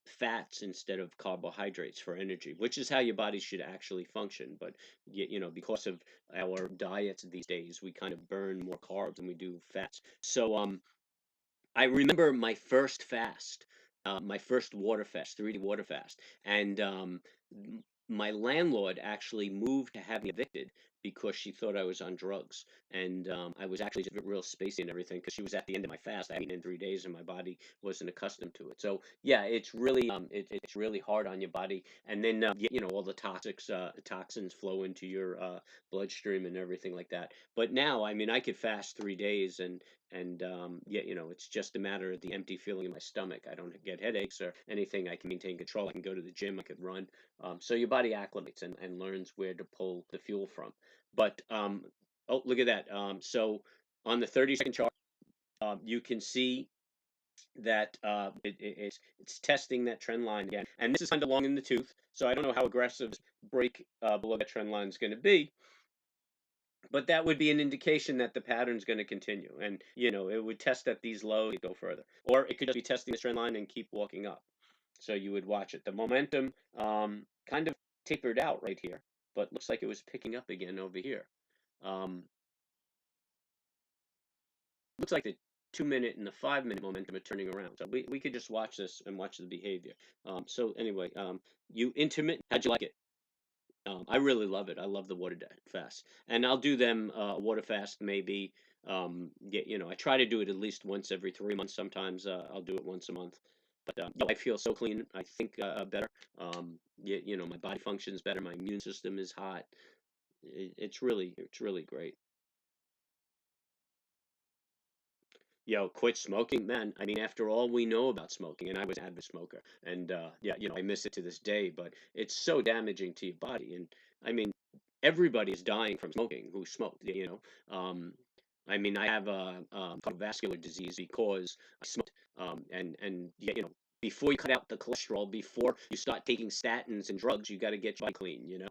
fats instead of carbohydrates for energy, which is how your body should actually function. But because of our diets these days, we kind of burn more carbs than we do fats. So I remember my first fast, my first water fast, 3D water fast, and my landlord actually moved to have me evicted because she thought I was on drugs, and I was actually just real spacey and everything because she was at the end of my fast. I hadn't eaten in 3 days, and my body wasn't accustomed to it. So yeah, it's really it's really hard on your body, and then all the toxins flow into your bloodstream and everything like that. But now, I mean, I could fast 3 days and it's just a matter of the empty feeling in my stomach. I don't get headaches or anything. I can maintain control. I can go to the gym. I could run. So your body acclimates and learns where to pull the fuel from. But oh, look at that. So on the 30-second chart, you can see that it's testing that trend line again. And this is kind of long in the tooth. So I don't know how aggressive break below that trend line is going to be, but that would be an indication that the pattern's going to continue, and it would test at these lows, go further, or it could just be testing this trend line and keep walking up. So you would watch it. The momentum kind of tapered out right here, but looks like it was picking up again over here. Um, Looks like the 2 minute and the 5 minute momentum are turning around. So we could just watch this and watch the behavior. So anyway, you intermittent, how'd you like it? I really love it. I love the water fast, and I'll do them water fast maybe. I try to do it at least once every 3 months. Sometimes I'll do it once a month. But I feel so clean. I think better. My body functions better. My immune system is hot. It's really great. Quit smoking, man. I mean, after all we know about smoking, and I was an avid smoker, and I miss it to this day. But it's so damaging to your body, and I mean, everybody is dying from smoking who smoked. I mean, I have a cardiovascular disease because I smoked, before you cut out the cholesterol, before you start taking statins and drugs, you got to get your body clean.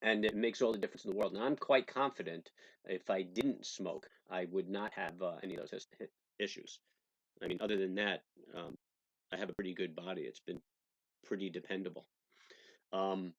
And it makes all the difference in the world. And I'm quite confident if I didn't smoke, I would not have any of those issues. I mean, other than that, I have a pretty good body. It's been pretty dependable. Um,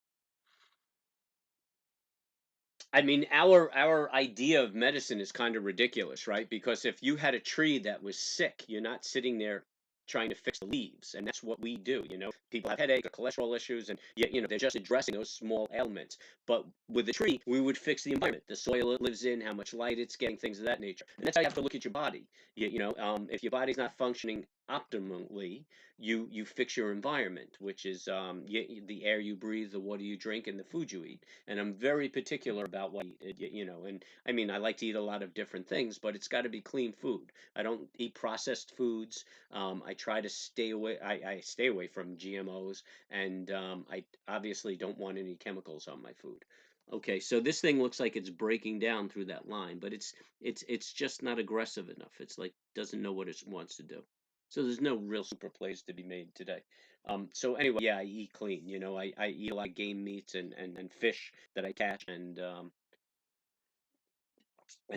I mean, our idea of medicine is kind of ridiculous, right? Because if you had a tree that was sick, you're not sitting there trying to fix the leaves, and that's what we do. You know, people have headache or cholesterol issues, and yet, you know, they're just addressing those small ailments. But with the tree, we would fix the environment, the soil it lives in, how much light it's getting, things of that nature. And that's how you have to look at your body. If your body's not functioning optimally, you fix your environment, which is the air you breathe, the water you drink, and the food you eat. And I'm very particular about what I eat, and I mean, I like to eat a lot of different things, but it's got to be clean food. I don't eat processed foods. I try to stay away. I stay away from GMOs, and I obviously don't want any chemicals on my food. Okay, so this thing looks like it's breaking down through that line, but it's just not aggressive enough. It's like doesn't know what it wants to do. So there's no real super plays to be made today. So anyway, yeah, I eat clean. You know, I eat a lot of game meats and fish that I catch and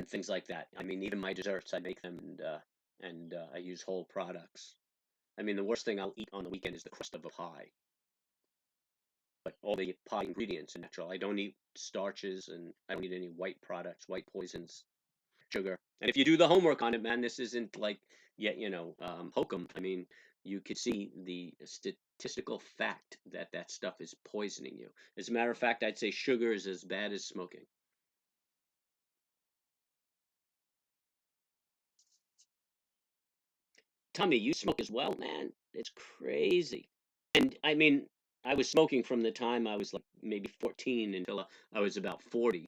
things like that. I mean, even my desserts, I make them and I use whole products. I mean, the worst thing I'll eat on the weekend is the crust of a pie. But all the pie ingredients are natural. I don't eat starches and I don't eat any white products, white poisons, sugar. And if you do the homework on it, man, this isn't like yet, hokum. I mean, you could see the statistical fact that that stuff is poisoning you. As a matter of fact, I'd say sugar is as bad as smoking. Tommy, you smoke as well, man. It's crazy. And I mean, I was smoking from the time I was like maybe 14 until I was about 40.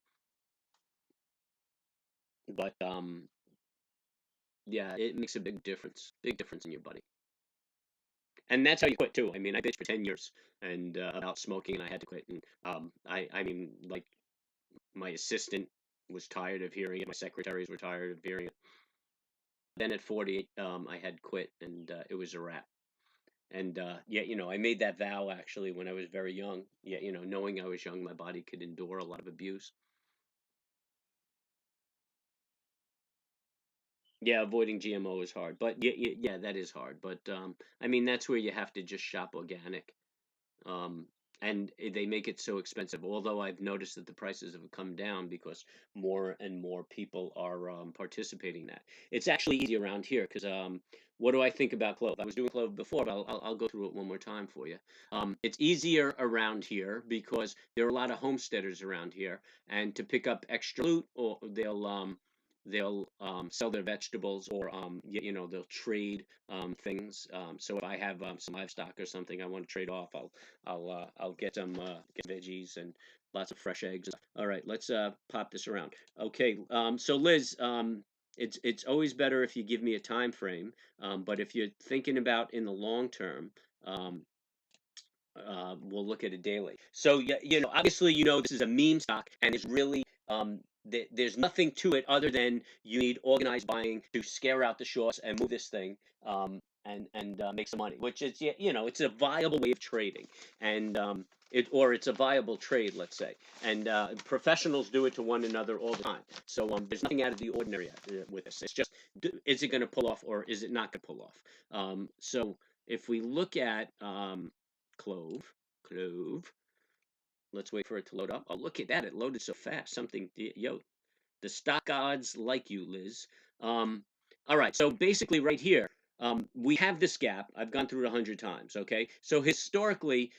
But yeah, it makes a big difference in your body. And that's how you quit too. I mean, I bitched for 10 years and about smoking, and I had to quit. And I mean, like my assistant was tired of hearing it. My secretaries were tired of hearing it. Then at 40, I had quit, and it was a wrap. And yeah, I made that vow actually when I was very young. Yeah, knowing I was young, my body could endure a lot of abuse. Yeah, avoiding GMO is hard, but yeah, that is hard. But I mean, that's where you have to just shop organic. Um, and they make it so expensive. Although I've noticed that the prices have come down because more and more people are participating in that. It's actually easy around here because what do I think about clove? I was doing clove before, but I'll go through it one more time for you. It's easier around here because there are a lot of homesteaders around here, and to pick up extra loot, or they'll sell their vegetables, or they'll trade things. So if I have some livestock or something I want to trade off, I'll get some get veggies and lots of fresh eggs. All right, let's pop this around. Okay, so Liz, it's always better if you give me a time frame. But if you're thinking about in the long term, um, we'll look at it daily. So yeah, obviously, this is a meme stock, and it's really there's nothing to it other than you need organized buying to scare out the shorts and move this thing and make some money, which is it's a viable way of trading, and it's a viable trade, let's say, and professionals do it to one another all the time. So there's nothing out of the ordinary with this. It's just is it going to pull off or is it not going to pull off? So if we look at clove. Let's wait for it to load up. Oh, look at that. It loaded so fast. The stock gods like you, Liz. All right. So basically right here, we have this gap. I've gone through it 100 times. Okay. So historically,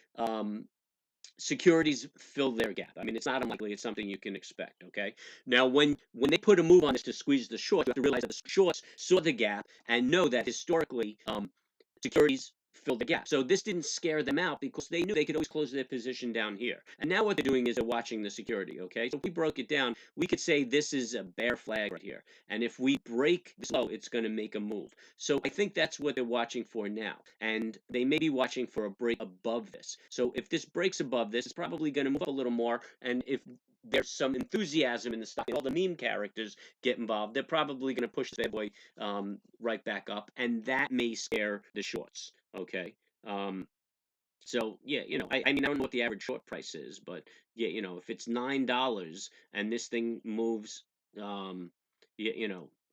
securities fill their gap. I mean, it's not unlikely. It's something you can expect. Okay. Now, when they put a move on this to squeeze the shorts, you have to realize that the shorts saw the gap and know that historically, securities filled the gap. So this didn't scare them out because they knew they could always close their position down here. And now what they're doing is they're watching the security, okay? So if we broke it down, we could say this is a bear flag right here. And if we break this low, it's going to make a move. So I think that's what they're watching for now. And they may be watching for a break above this. So if this breaks above this, it's probably going to move up a little more. And if there's some enthusiasm in the stock, and all the meme characters get involved, they're probably going to push the bad boy right back up, and that may scare the shorts. Okay. So yeah, I mean, I don't know what the average short price is, but yeah, if it's $9 and this thing moves, yeah,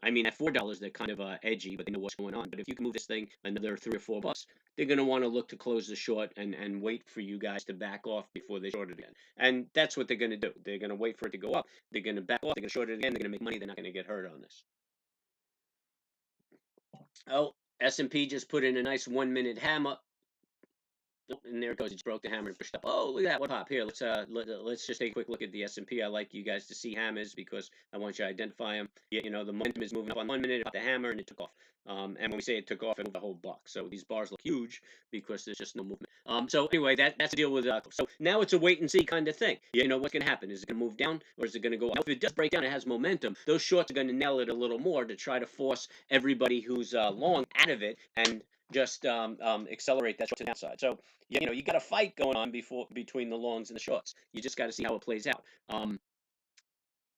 I mean, at $4, they're kind of edgy, but they know what's going on. But if you can move this thing another $3 or $4, they're going to want to look to close the short and wait for you guys to back off before they short it again. And that's what they're going to do. They're going to wait for it to go up. They're going to back off. They're going to short it again. They're going to make money. They're not going to get hurt on this. Oh, S&P just put in a nice 1-minute hammer. And there it goes. It just broke the hammer and pushed up. Oh, look at that! What pop? Here, let's just take a quick look at the S&P. I like you guys to see hammers because I want you to identify them. You know, the momentum is moving up on 1 minute. It popped the hammer and it took off. And when we say it took off, it moved the whole buck. So these bars look huge because there's just no movement. So anyway, that's the deal with so now it's a wait and see kind of thing. You know what's going to happen? Is it going to move down or is it going to go up? If it does break down, it has momentum. Those shorts are going to nail it a little more to try to force everybody who's long out of it and just accelerate that short to the downside. So you know, you got a fight going on between the longs and the shorts. You just got to see how it plays out.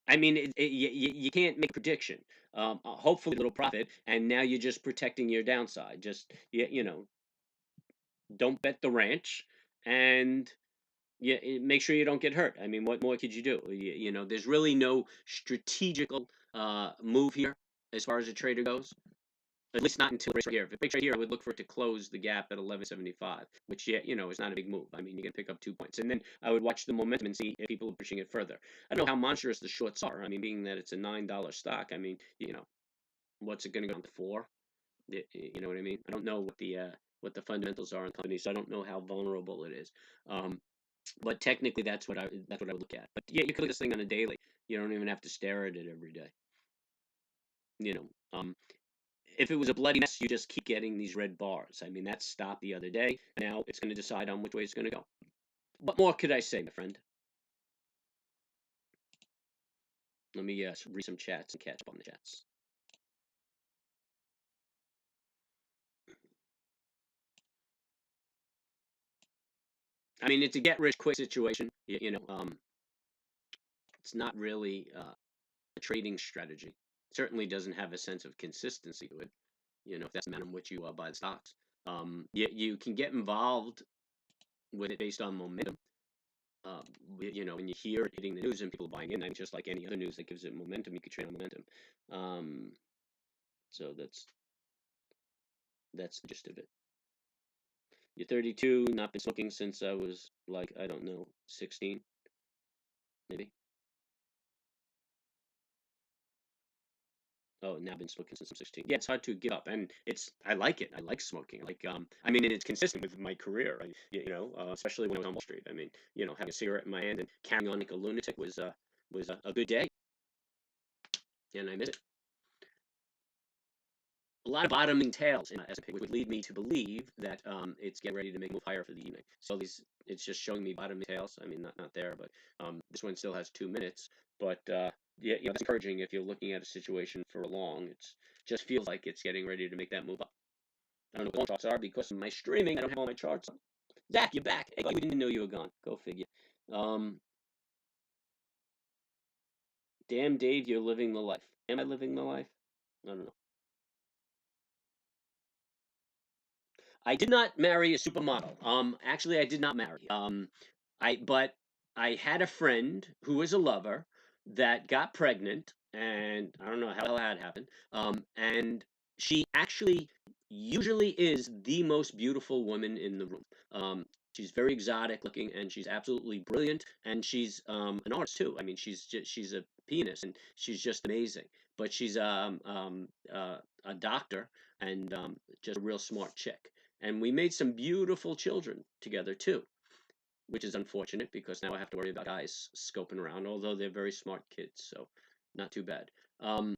I mean, you can't make a prediction. Hopefully, a little profit, and now you're just protecting your downside. Just you know, don't bet the ranch, and make sure you don't get hurt. I mean, what more could you do? You know, there's really no strategical move here as far as a trader goes. At least not until it breaks right here. If it breaks right here, I would look for it to close the gap at 1175, which, yeah, you know, is not a big move. I mean, you can pick up 2 points. And then I would watch the momentum and see if people are pushing it further. I don't know how monstrous the shorts are. I mean, being that it's a $9 stock, I mean, you know, what's it going to go down to 4? You know what I mean? I don't know what the fundamentals are in companies, so I don't know how vulnerable it is. But technically, that's what I would look at. But yeah, you can look at this thing on a daily. You don't even have to stare at it every day. You know, if it was a bloody mess, you just keep getting these red bars. I mean, that stopped the other day. Now it's going to decide on which way it's going to go. What more could I say, my friend? Let me read some chats and catch up on the chats. I mean, it's a get-rich-quick situation. You know, it's not really a trading strategy. It certainly doesn't have a sense of consistency to it. You know, if that's the manner in which you buy the stocks. You can get involved with it based on momentum. You know, when you hear it hitting the news and people buying in, it's just like any other news that gives it momentum. You could trade on momentum. So that's the gist of it. You're 32, not been smoking since I was like, I don't know, 16, maybe. Oh, now I've been smoking since I'm 16. Yeah, it's hard to give up, and I like it. I like smoking. Like, I mean, it's consistent with my career. You know, especially when I was on Wall Street. I mean, you know, having a cigarette in my hand and carrying on like a lunatic was a good day, and I miss it. A lot of bottoming tails in my S&P, which would lead me to believe that it's getting ready to make a move higher for the evening. So it's just showing me bottoming tails. I mean, not there, but this one still has 2 minutes. But yeah, you know, that's encouraging if you're looking at a situation for a long. It just feels like it's getting ready to make that move up. I don't know what the charts are because of my streaming. I don't have all my charts on. Zach, you're back. Hey, we didn't know you were gone. Go figure. Damn, Dave, you're living the life. Am I living the life? I don't know. I did not marry a supermodel. Actually, I did not marry. But I had a friend who was a lover that got pregnant, and I don't know how that happened. And she actually usually is the most beautiful woman in the room. She's very exotic looking, and she's absolutely brilliant, and she's an artist too. I mean, she's a pianist, and she's just amazing. But she's a doctor and just a real smart chick. And we made some beautiful children together too, which is unfortunate because now I have to worry about guys scoping around, although they're very smart kids, so not too bad.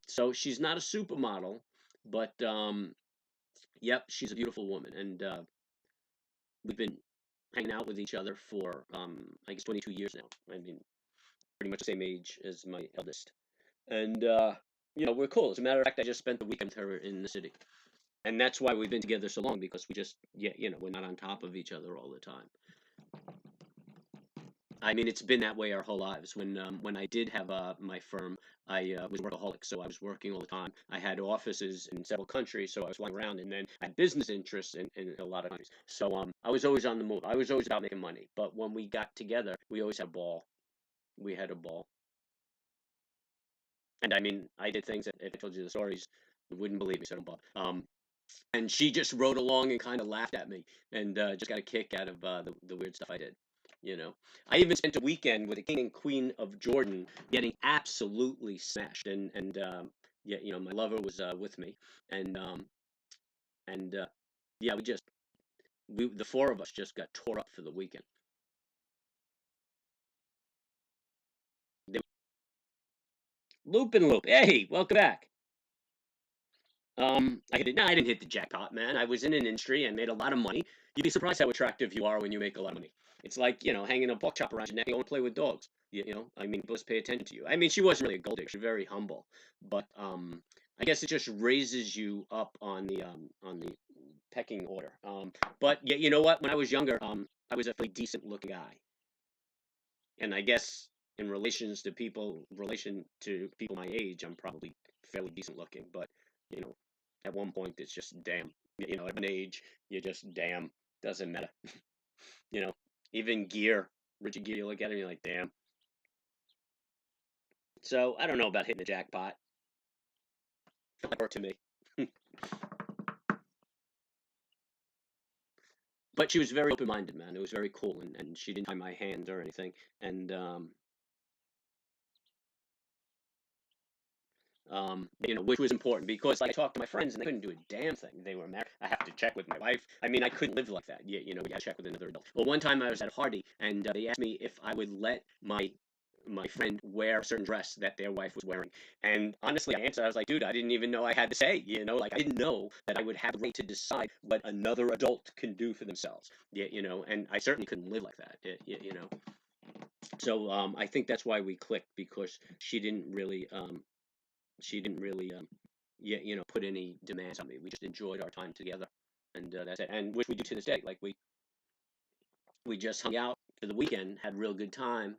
So she's not a supermodel, but yep, she's a beautiful woman, and we've been hanging out with each other for I guess 22 years now. I mean, pretty much the same age as my eldest, and you know, we're cool. As a matter of fact, I just spent the weekend with her in the city. And that's why we've been together so long, because we just, yeah, you know, we're not on top of each other all the time. I mean, it's been that way our whole lives. When I did have my firm, I was a workaholic, so I was working all the time. I had offices in several countries, so I was flying around, and then I had business interests in a lot of countries. So I was always on the move. I was always about making money. But when we got together, we always had a ball. We had a ball. And I mean, I did things that if I told you the stories, you wouldn't believe me, so don't bother. And she just rode along and kind of laughed at me and just got a kick out of the weird stuff I did. You know, I even spent a weekend with the king and queen of Jordan getting absolutely smashed, and yeah, you know, my lover was with me, and yeah, the four of us just got tore up for the weekend. They- Loop and loop. Hey, welcome back. I didn't hit the jackpot, man. I was in an industry and made a lot of money. You'd be surprised how attractive you are when you make a lot of money. It's like, you know, hanging a pork chop around your neck and going to play with dogs. You know, I mean, people just pay attention to you. I mean, she wasn't really a gold digger. She's very humble, but I guess it just raises you up on the pecking order. But yeah, you know what? When I was younger, I was a fairly decent looking guy, and I guess relation to people my age, I'm probably fairly decent looking. But you know, at one point, it's just damn. You know, at an age, you just damn doesn't matter. You know, even gear, Richard Gere, you look at it, and you're like, damn. So I don't know about hitting the jackpot. Felt like work to me. But she was very open-minded, man. It was very cool, and she didn't tie my hand or anything. And you know, which was important because like, I talked to my friends and they couldn't do a damn thing. They were married. I have to check with my wife. I mean, I couldn't live like that. You know, you had to check with another adult. Well, one time I was at a party and they asked me if I would let my friend wear a certain dress that their wife was wearing. And honestly, I answered, I was like, dude, I didn't even know I had to say, you know, like I didn't know that I would have the right to decide what another adult can do for themselves. Yeah, you know, and I certainly couldn't live like that. You know, so I think that's why we clicked because she didn't really yeah, you know, put any demands on me. We just enjoyed our time together, and that's it. And which we do to this day. Like we just hung out for the weekend, had a real good time,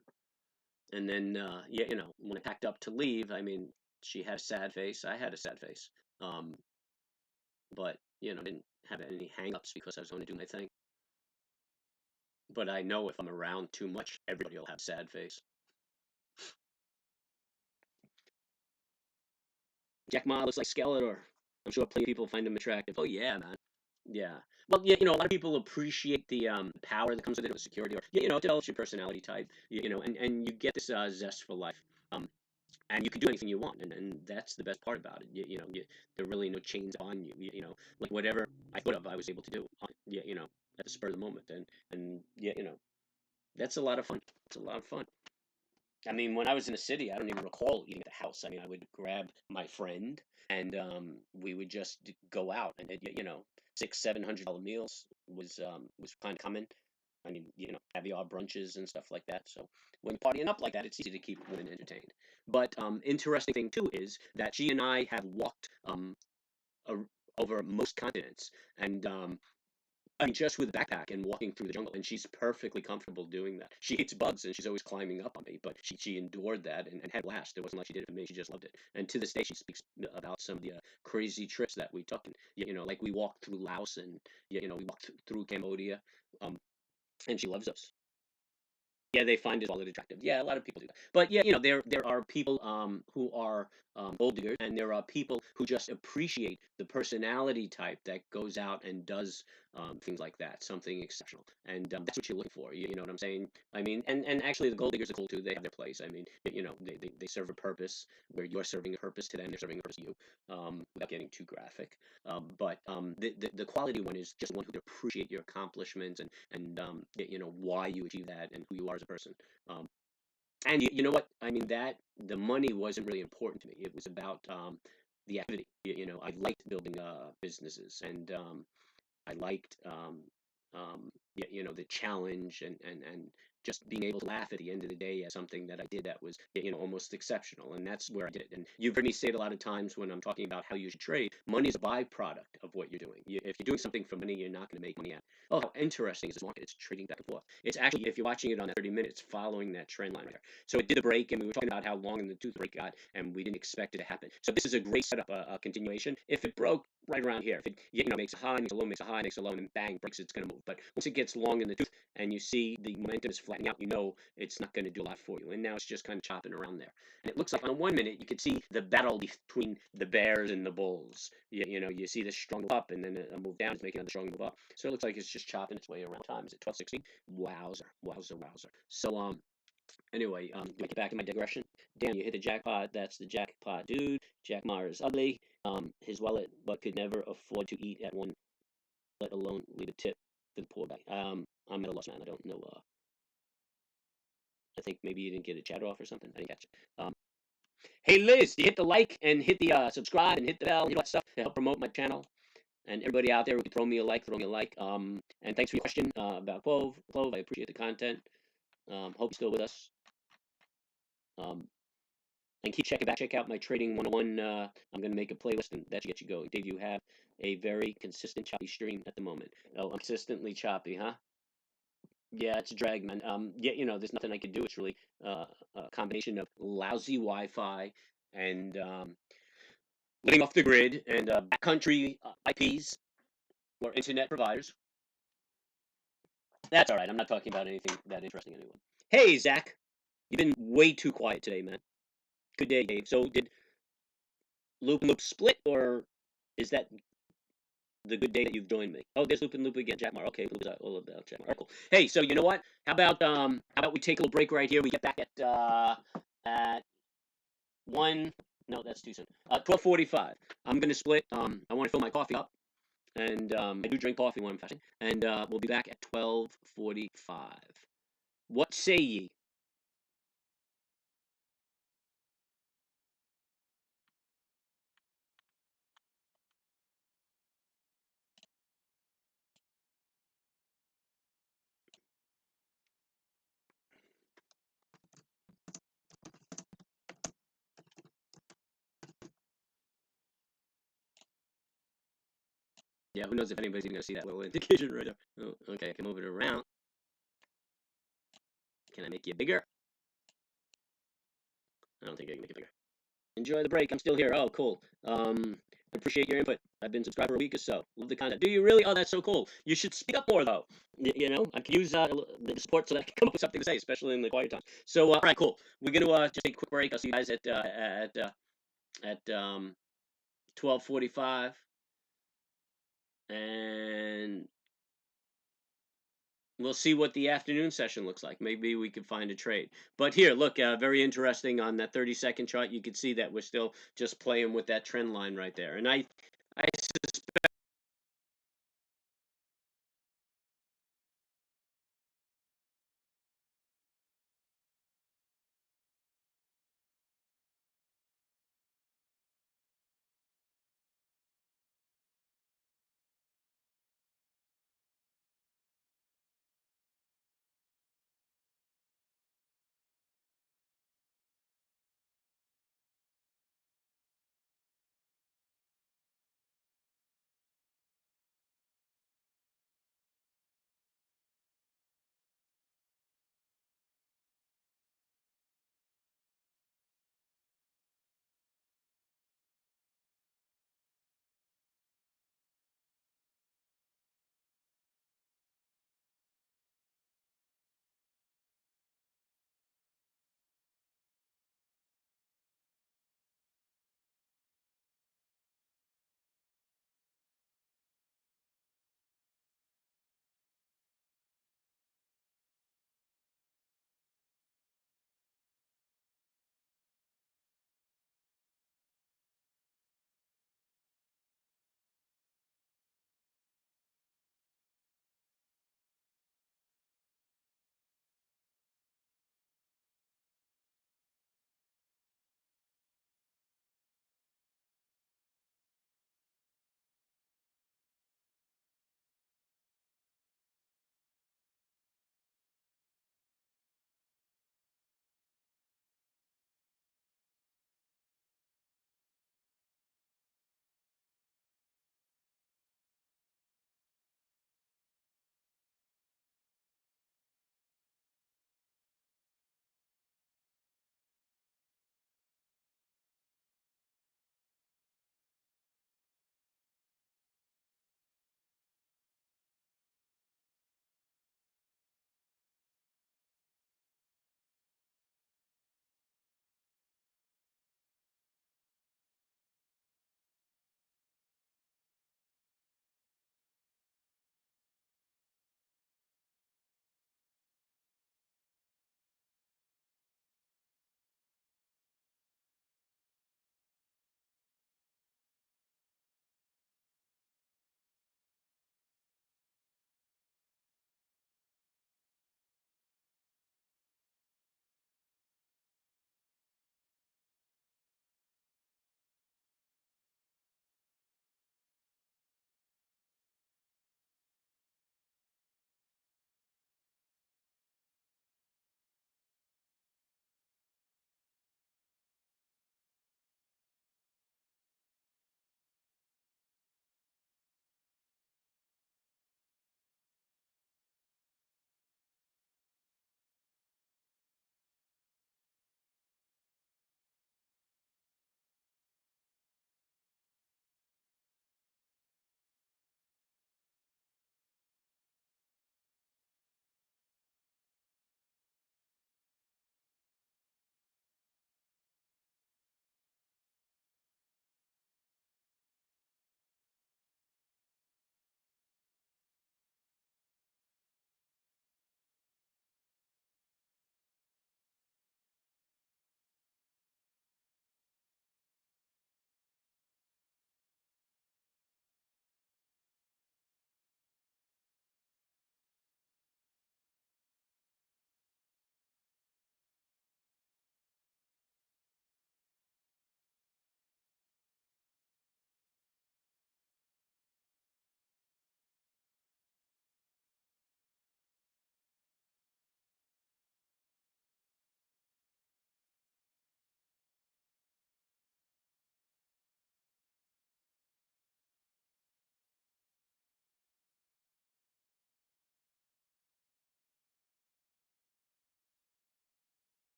and then yeah, you know, when I packed up to leave, I mean, she had a sad face, I had a sad face, um, but you know, didn't have any hang-ups because I was going to do my thing. But I know if I'm around too much, everybody will have a sad face. Jack Ma looks like Skeletor. I'm sure plenty of people find him attractive. Oh yeah, man. Yeah. Well, yeah, you know, a lot of people appreciate the power that comes with it, with security, or you know, it develops your personality type. You know, and you get this zest for life. Um, and you can do anything you want, and that's the best part about it. You know, there are really no chains on you. You know, like whatever I thought of, I was able to do. Yeah, you know, at the spur of the moment, and yeah, you know, that's a lot of fun. It's a lot of fun. I mean, when I was in the city, I don't even recall eating at the house. I mean, I would grab my friend and we would just go out and you know, $600-700 meals was kind of common. I mean, you know, caviar brunches and stuff like that. So when you're partying up like that, it's easy to keep women entertained. But interesting thing too is that she and I have walked a, over most continents, and I mean, just with a backpack and walking through the jungle, and she's perfectly comfortable doing that. She hates bugs, and she's always climbing up on me, but she endured that and had a blast. It wasn't like she did it for me; she just loved it. And to this day, she speaks about some of the crazy trips that we took. And you know, like we walked through Laos, and you know, we walked through Cambodia, um, and she loves us. Yeah, they find it all attractive. Yeah, a lot of people do that. But yeah, you know, there are people who are gold diggers, and there are people who just appreciate the personality type that goes out and does things like that, something exceptional, and that's what you're looking for. You know what I'm saying? I mean, and actually, the gold diggers are cool too. They have their place. I mean, you know, they serve a purpose where you're serving a purpose to them. They're serving a purpose to you, without getting too graphic. But the quality one is just one who appreciate your accomplishments and you know why you achieve that and who you are as a person. Um, and you know what? I mean that the money wasn't really important to me. It was about the activity. You know, I liked building businesses, and I liked you know, the challenge and just being able to laugh at the end of the day at something that I did that was, you know, almost exceptional. And that's where I did it. And you've heard me say it a lot of times when I'm talking about how you should trade. Money is a byproduct of what you're doing. If you're doing something for money, you're not going to make money at. Oh, how interesting is this market? It's trading back and forth. It's actually, if you're watching it on that 30 minutes, following that trend line right there. So it did a break, and we were talking about how long in the tooth break got, and we didn't expect it to happen. So this is a great setup, a continuation. If it broke right around here, if it, you know, makes a high, makes a low, makes a high, makes a low, and bang, breaks, it's going to move. But once it gets long in the tooth and you see the momentum is flat, flattening out, you know it's not going to do a lot for you. And now it's just kind of chopping around there. And it looks like on 1 minute you can see the battle between the bears and the bulls. You know, you see this strong move up and then a move down is making another strong move up. So it looks like it's just chopping its way around time. Is it 12:16? Wowzer, wowzer, wowzer. So anyway, get back in my digression. Damn, you hit the jackpot. That's the jackpot, dude. Jack Ma is ugly. His wallet, but could never afford to eat at one, let alone leave a tip for the poor guy. I'm at a loss, man. I don't know. I think maybe you didn't get a chat off or something. I didn't catch it. Hey, Liz, you hit the like and hit the subscribe and hit the bell and all that stuff to help promote my channel. And everybody out there who can throw me a like, throw me a like. And thanks for your question about CLOV. CLOV, I appreciate the content. Hope you're still with us. And keep checking back. Check out my Trading 101. I'm going to make a playlist, and that should get you going. Dave, you have a very consistent choppy stream at the moment. Oh, I'm consistently choppy, huh? Yeah, it's a drag, man. Yeah, you know, there's nothing I could do. It's really a combination of lousy Wi-Fi and living off the grid and backcountry IPs or internet providers. That's all right. I'm not talking about anything that interesting anyway. Hey, Zach, you've been way too quiet today, man. Good day, Dave. So did Loop and Loop split, or is that the good day that you've joined me? Oh, there's Loop and Loop again. Jack Mar. Okay, Loop is all about Jack Mar. Cool. Hey, so you know what? How about we take a little break right here? We get back at 1. No, that's too soon. 12:45. I'm gonna split. I want to fill my coffee up, and I do drink coffee when I'm fasting. And we'll be back at 12:45. What say ye? Yeah, who knows if anybody's even gonna see that little indication right there. Oh, okay, I can move it around. Can I make you bigger? I don't think I can make it bigger. Enjoy the break. I'm still here. Oh, cool. I appreciate your input. I've been subscribed for a week or so. Love the content. Do you really? Oh, that's so cool. You should speak up more, though. You know, I could use the support so that I can come up with something to say, especially in the quiet time. So, all right, cool. We're gonna just take a quick break. I'll see you guys at 12:45, and we'll see what the afternoon session looks like. Maybe we could find a trade. But here, look, very interesting on that 30-second chart. You can see that we're still just playing with that trend line right there. And I suspect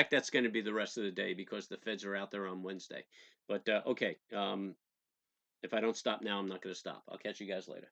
suspect that's going to be the rest of the day because the Feds are out there on Wednesday. But okay, if I don't stop now, I'm not going to stop. I'll catch you guys later.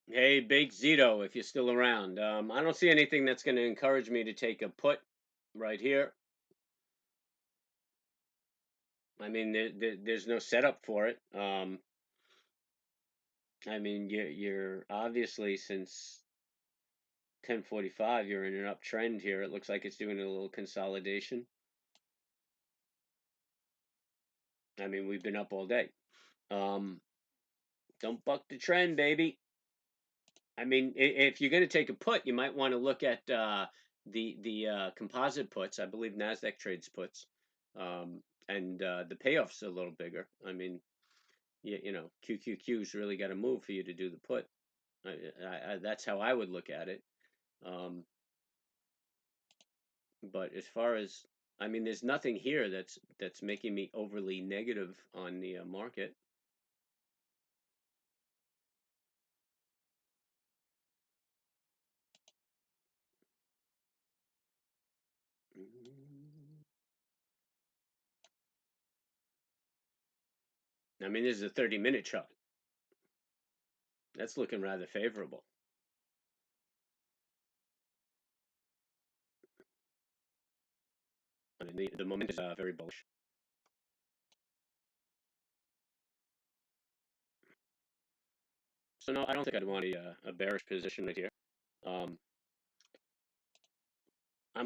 Hey, Big Zito, if you're still around. I don't see anything that's going to encourage me to take a put right here. I mean, there's no setup for it. I mean, you're obviously since 10:45, you're in an uptrend here. It looks like it's doing a little consolidation. I mean, we've been up all day. Don't buck the trend, baby. I mean, if you're going to take a put, you might want to look at the composite puts. I believe Nasdaq trades puts, and the payoff's a little bigger. I mean, you know, QQQ's really got to move for you to do the put. That's how I would look at it. But as far as, I mean, there's nothing here that's making me overly negative on the market. I mean, this is a 30-minute chart. That's looking rather favorable. I mean, the moment is very bullish. So no, I don't think I'd want a bearish position right here. I'm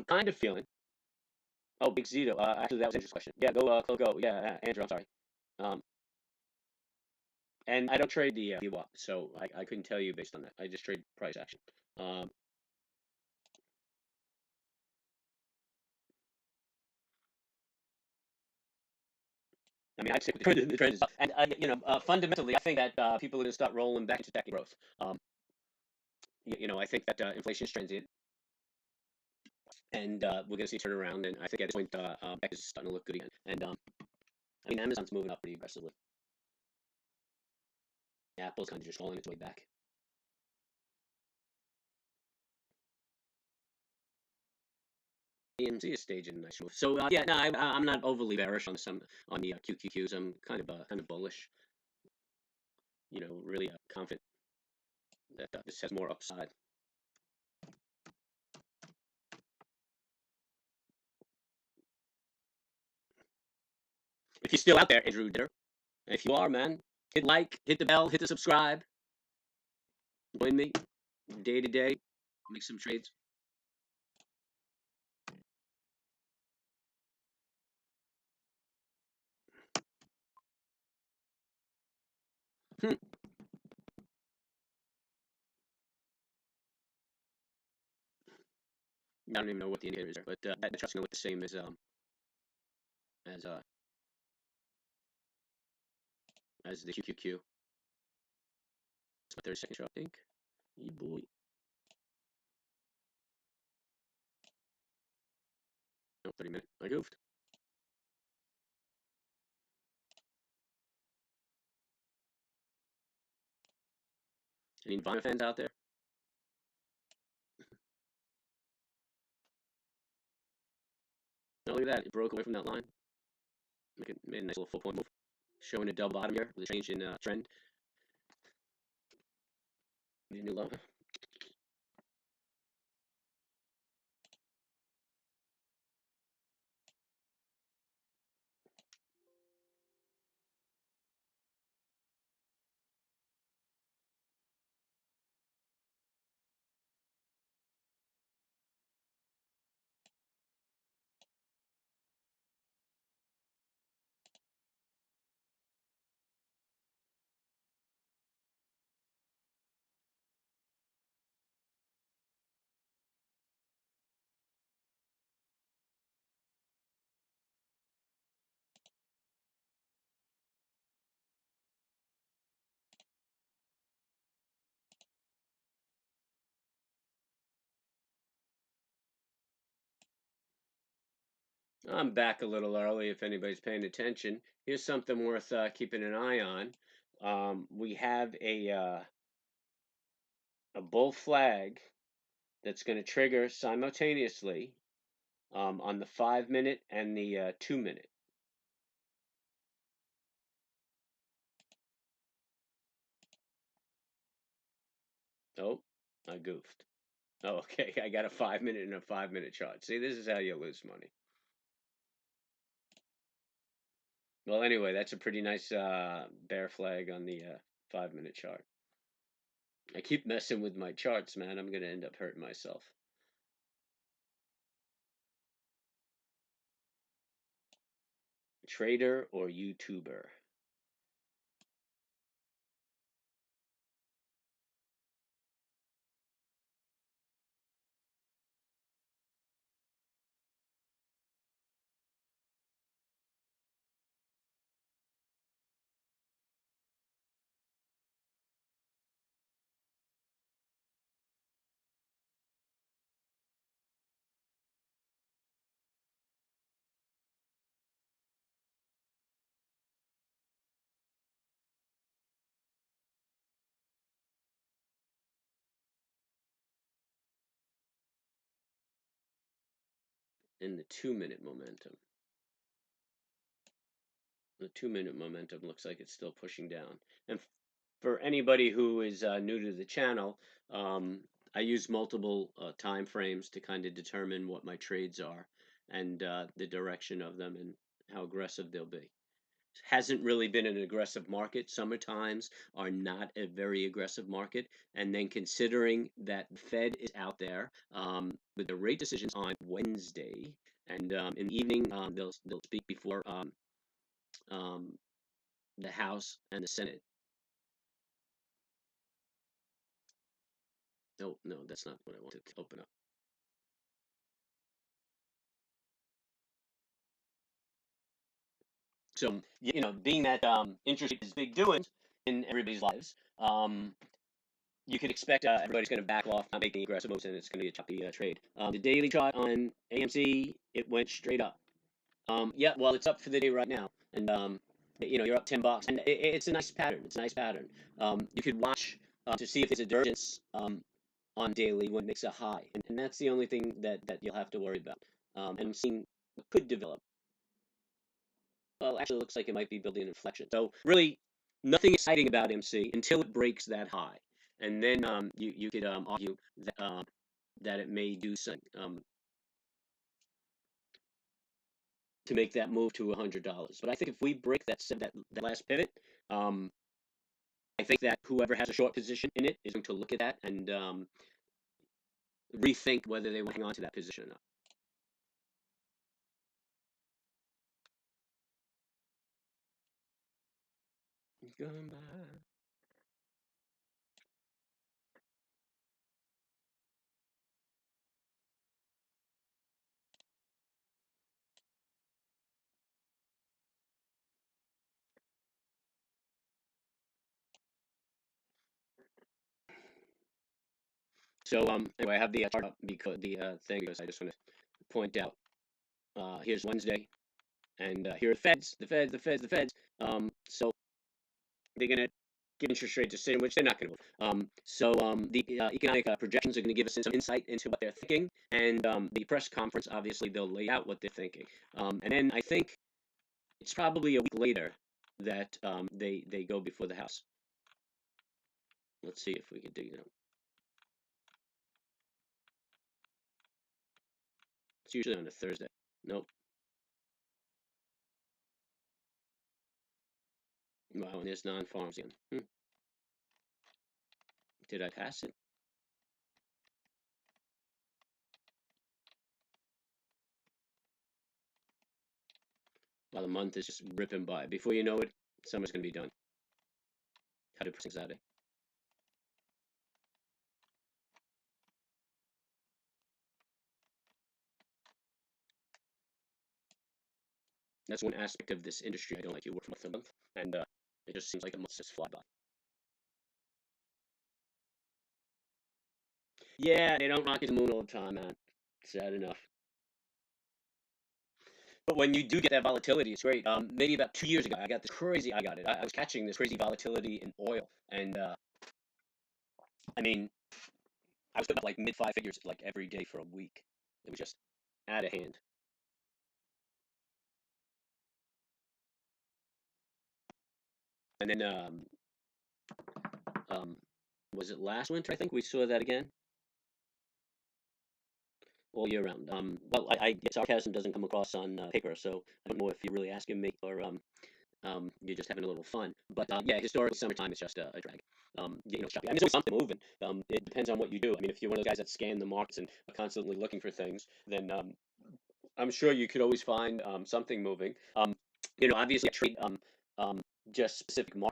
kind of feeling. Oh, Big Zito. Actually, that was Andrew's question. Yeah, go. Yeah, Andrew. I'm sorry. Um, and I don't trade the VWAP, so I couldn't tell you based on that. I just trade price action. Um, I mean, I'd stick with the trend. And you know, fundamentally, I think that people are going to start rolling back into tech growth. You know, I think that inflation is transient, and we're going to see a turnaround. And I think at this point, tech is starting to look good again. And I mean, Amazon's moving up pretty aggressively. Apple's kind of just falling its way back. AMC is staging a nice move. So yeah, no, I'm not overly bearish on some on the QQQs. I'm kind of bullish. You know, really confident that this has more upside. If you're still out there, Andrew Ditter, if you are, man, hit like, hit the bell, hit the subscribe. Join me day to day. Make some trades. Hmm. I don't even know what the indicators are, but that chart's gonna look the same as uh as the QQQ. It's my 30-second chart, I think. Yeah, boy. No, 30-minute. I goofed. Any Vine fans out there? Oh, look at that. It broke away from that line. Made a nice little 4-point move. Showing a double bottom here with a change in trend. The new low. I'm back a little early if anybody's paying attention. Here's something worth keeping an eye on. We have a bull flag that's going to trigger simultaneously on the 5-minute and the 2-minute. Oh, I goofed. Oh, okay. I got a 5 minute and a 5 minute chart. See, this is how you lose money. Well, anyway, that's a pretty nice bear flag on the 5 minute chart. I keep messing with my charts, man. I'm gonna end up hurting myself. Trader or YouTuber? In the 2 minute momentum. The 2 minute momentum looks like it's still pushing down. And for anybody who is new to the channel, I use multiple time frames to kind of determine what my trades are and the direction of them and how aggressive they'll be. Hasn't really been an aggressive market. Summer times are not a very aggressive market. And then considering that the Fed is out there with the rate decisions on Wednesday, and in the evening they'll speak before um, the House and the Senate. No, no, that's not what I wanted to open up. So, being that interest rate is big doings in everybody's lives, you can expect everybody's going to back off, not making aggressive moves, and it's going to be a choppy trade. The daily chart on AMC, it went straight up. Yeah, well, it's up for the day right now, and you're up $10, and it's a nice pattern. It's a nice pattern. You could watch to see if there's a divergence on daily when it makes a high, and that's the only thing that you'll have to worry about. And I'm seeing what could develop. Well, actually, it looks like it might be building an inflection. So really, nothing exciting about MC until it breaks that high, and then you could argue that it may do something to make that move to $100. But I think if we break that last pivot, um, I think that whoever has a short position in it is going to look at that and rethink whether they want to hang on to that position or not. So anyway, I have the chart up because because I just want to point out here's Wednesday, and here are the Feds, the Feds, the Feds, the Feds. So they're going to give interest rate decision, which they're not going to. The economic projections are going to give us some insight into what they're thinking, and the press conference, obviously, they'll lay out what they're thinking. And then I think it's probably a week later that they go before the House. Let's see if we can dig it out. It's usually on a Thursday. Nope. Wow, and there's non-farms again. Did I pass it? Well, the month is just ripping by. Before you know it, summer's going to be done. 100% Saturday. That's one aspect of this industry I don't like. You work from month to month, and it just seems like the months just fly by. Yeah, they don't rocket the moon all the time, man. Sad enough. But when you do get that volatility, it's great. Maybe about 2 years ago, I got this crazy. I was catching this crazy volatility in oil, and I mean, I was putting up like mid five figures like every day for a week. It was just out of hand. And then um, was it last winter? I think we saw that again all year round. Well, sarcasm doesn't come across on paper, so I don't know if you're really asking me or you're just having a little fun. But yeah, historically, summertime is just a drag. Choppy. I mean, there's always something moving. It depends on what you do. I mean, if you're one of those guys that scan the markets and are constantly looking for things, then I'm sure you could always find something moving. Obviously, I trade just specific market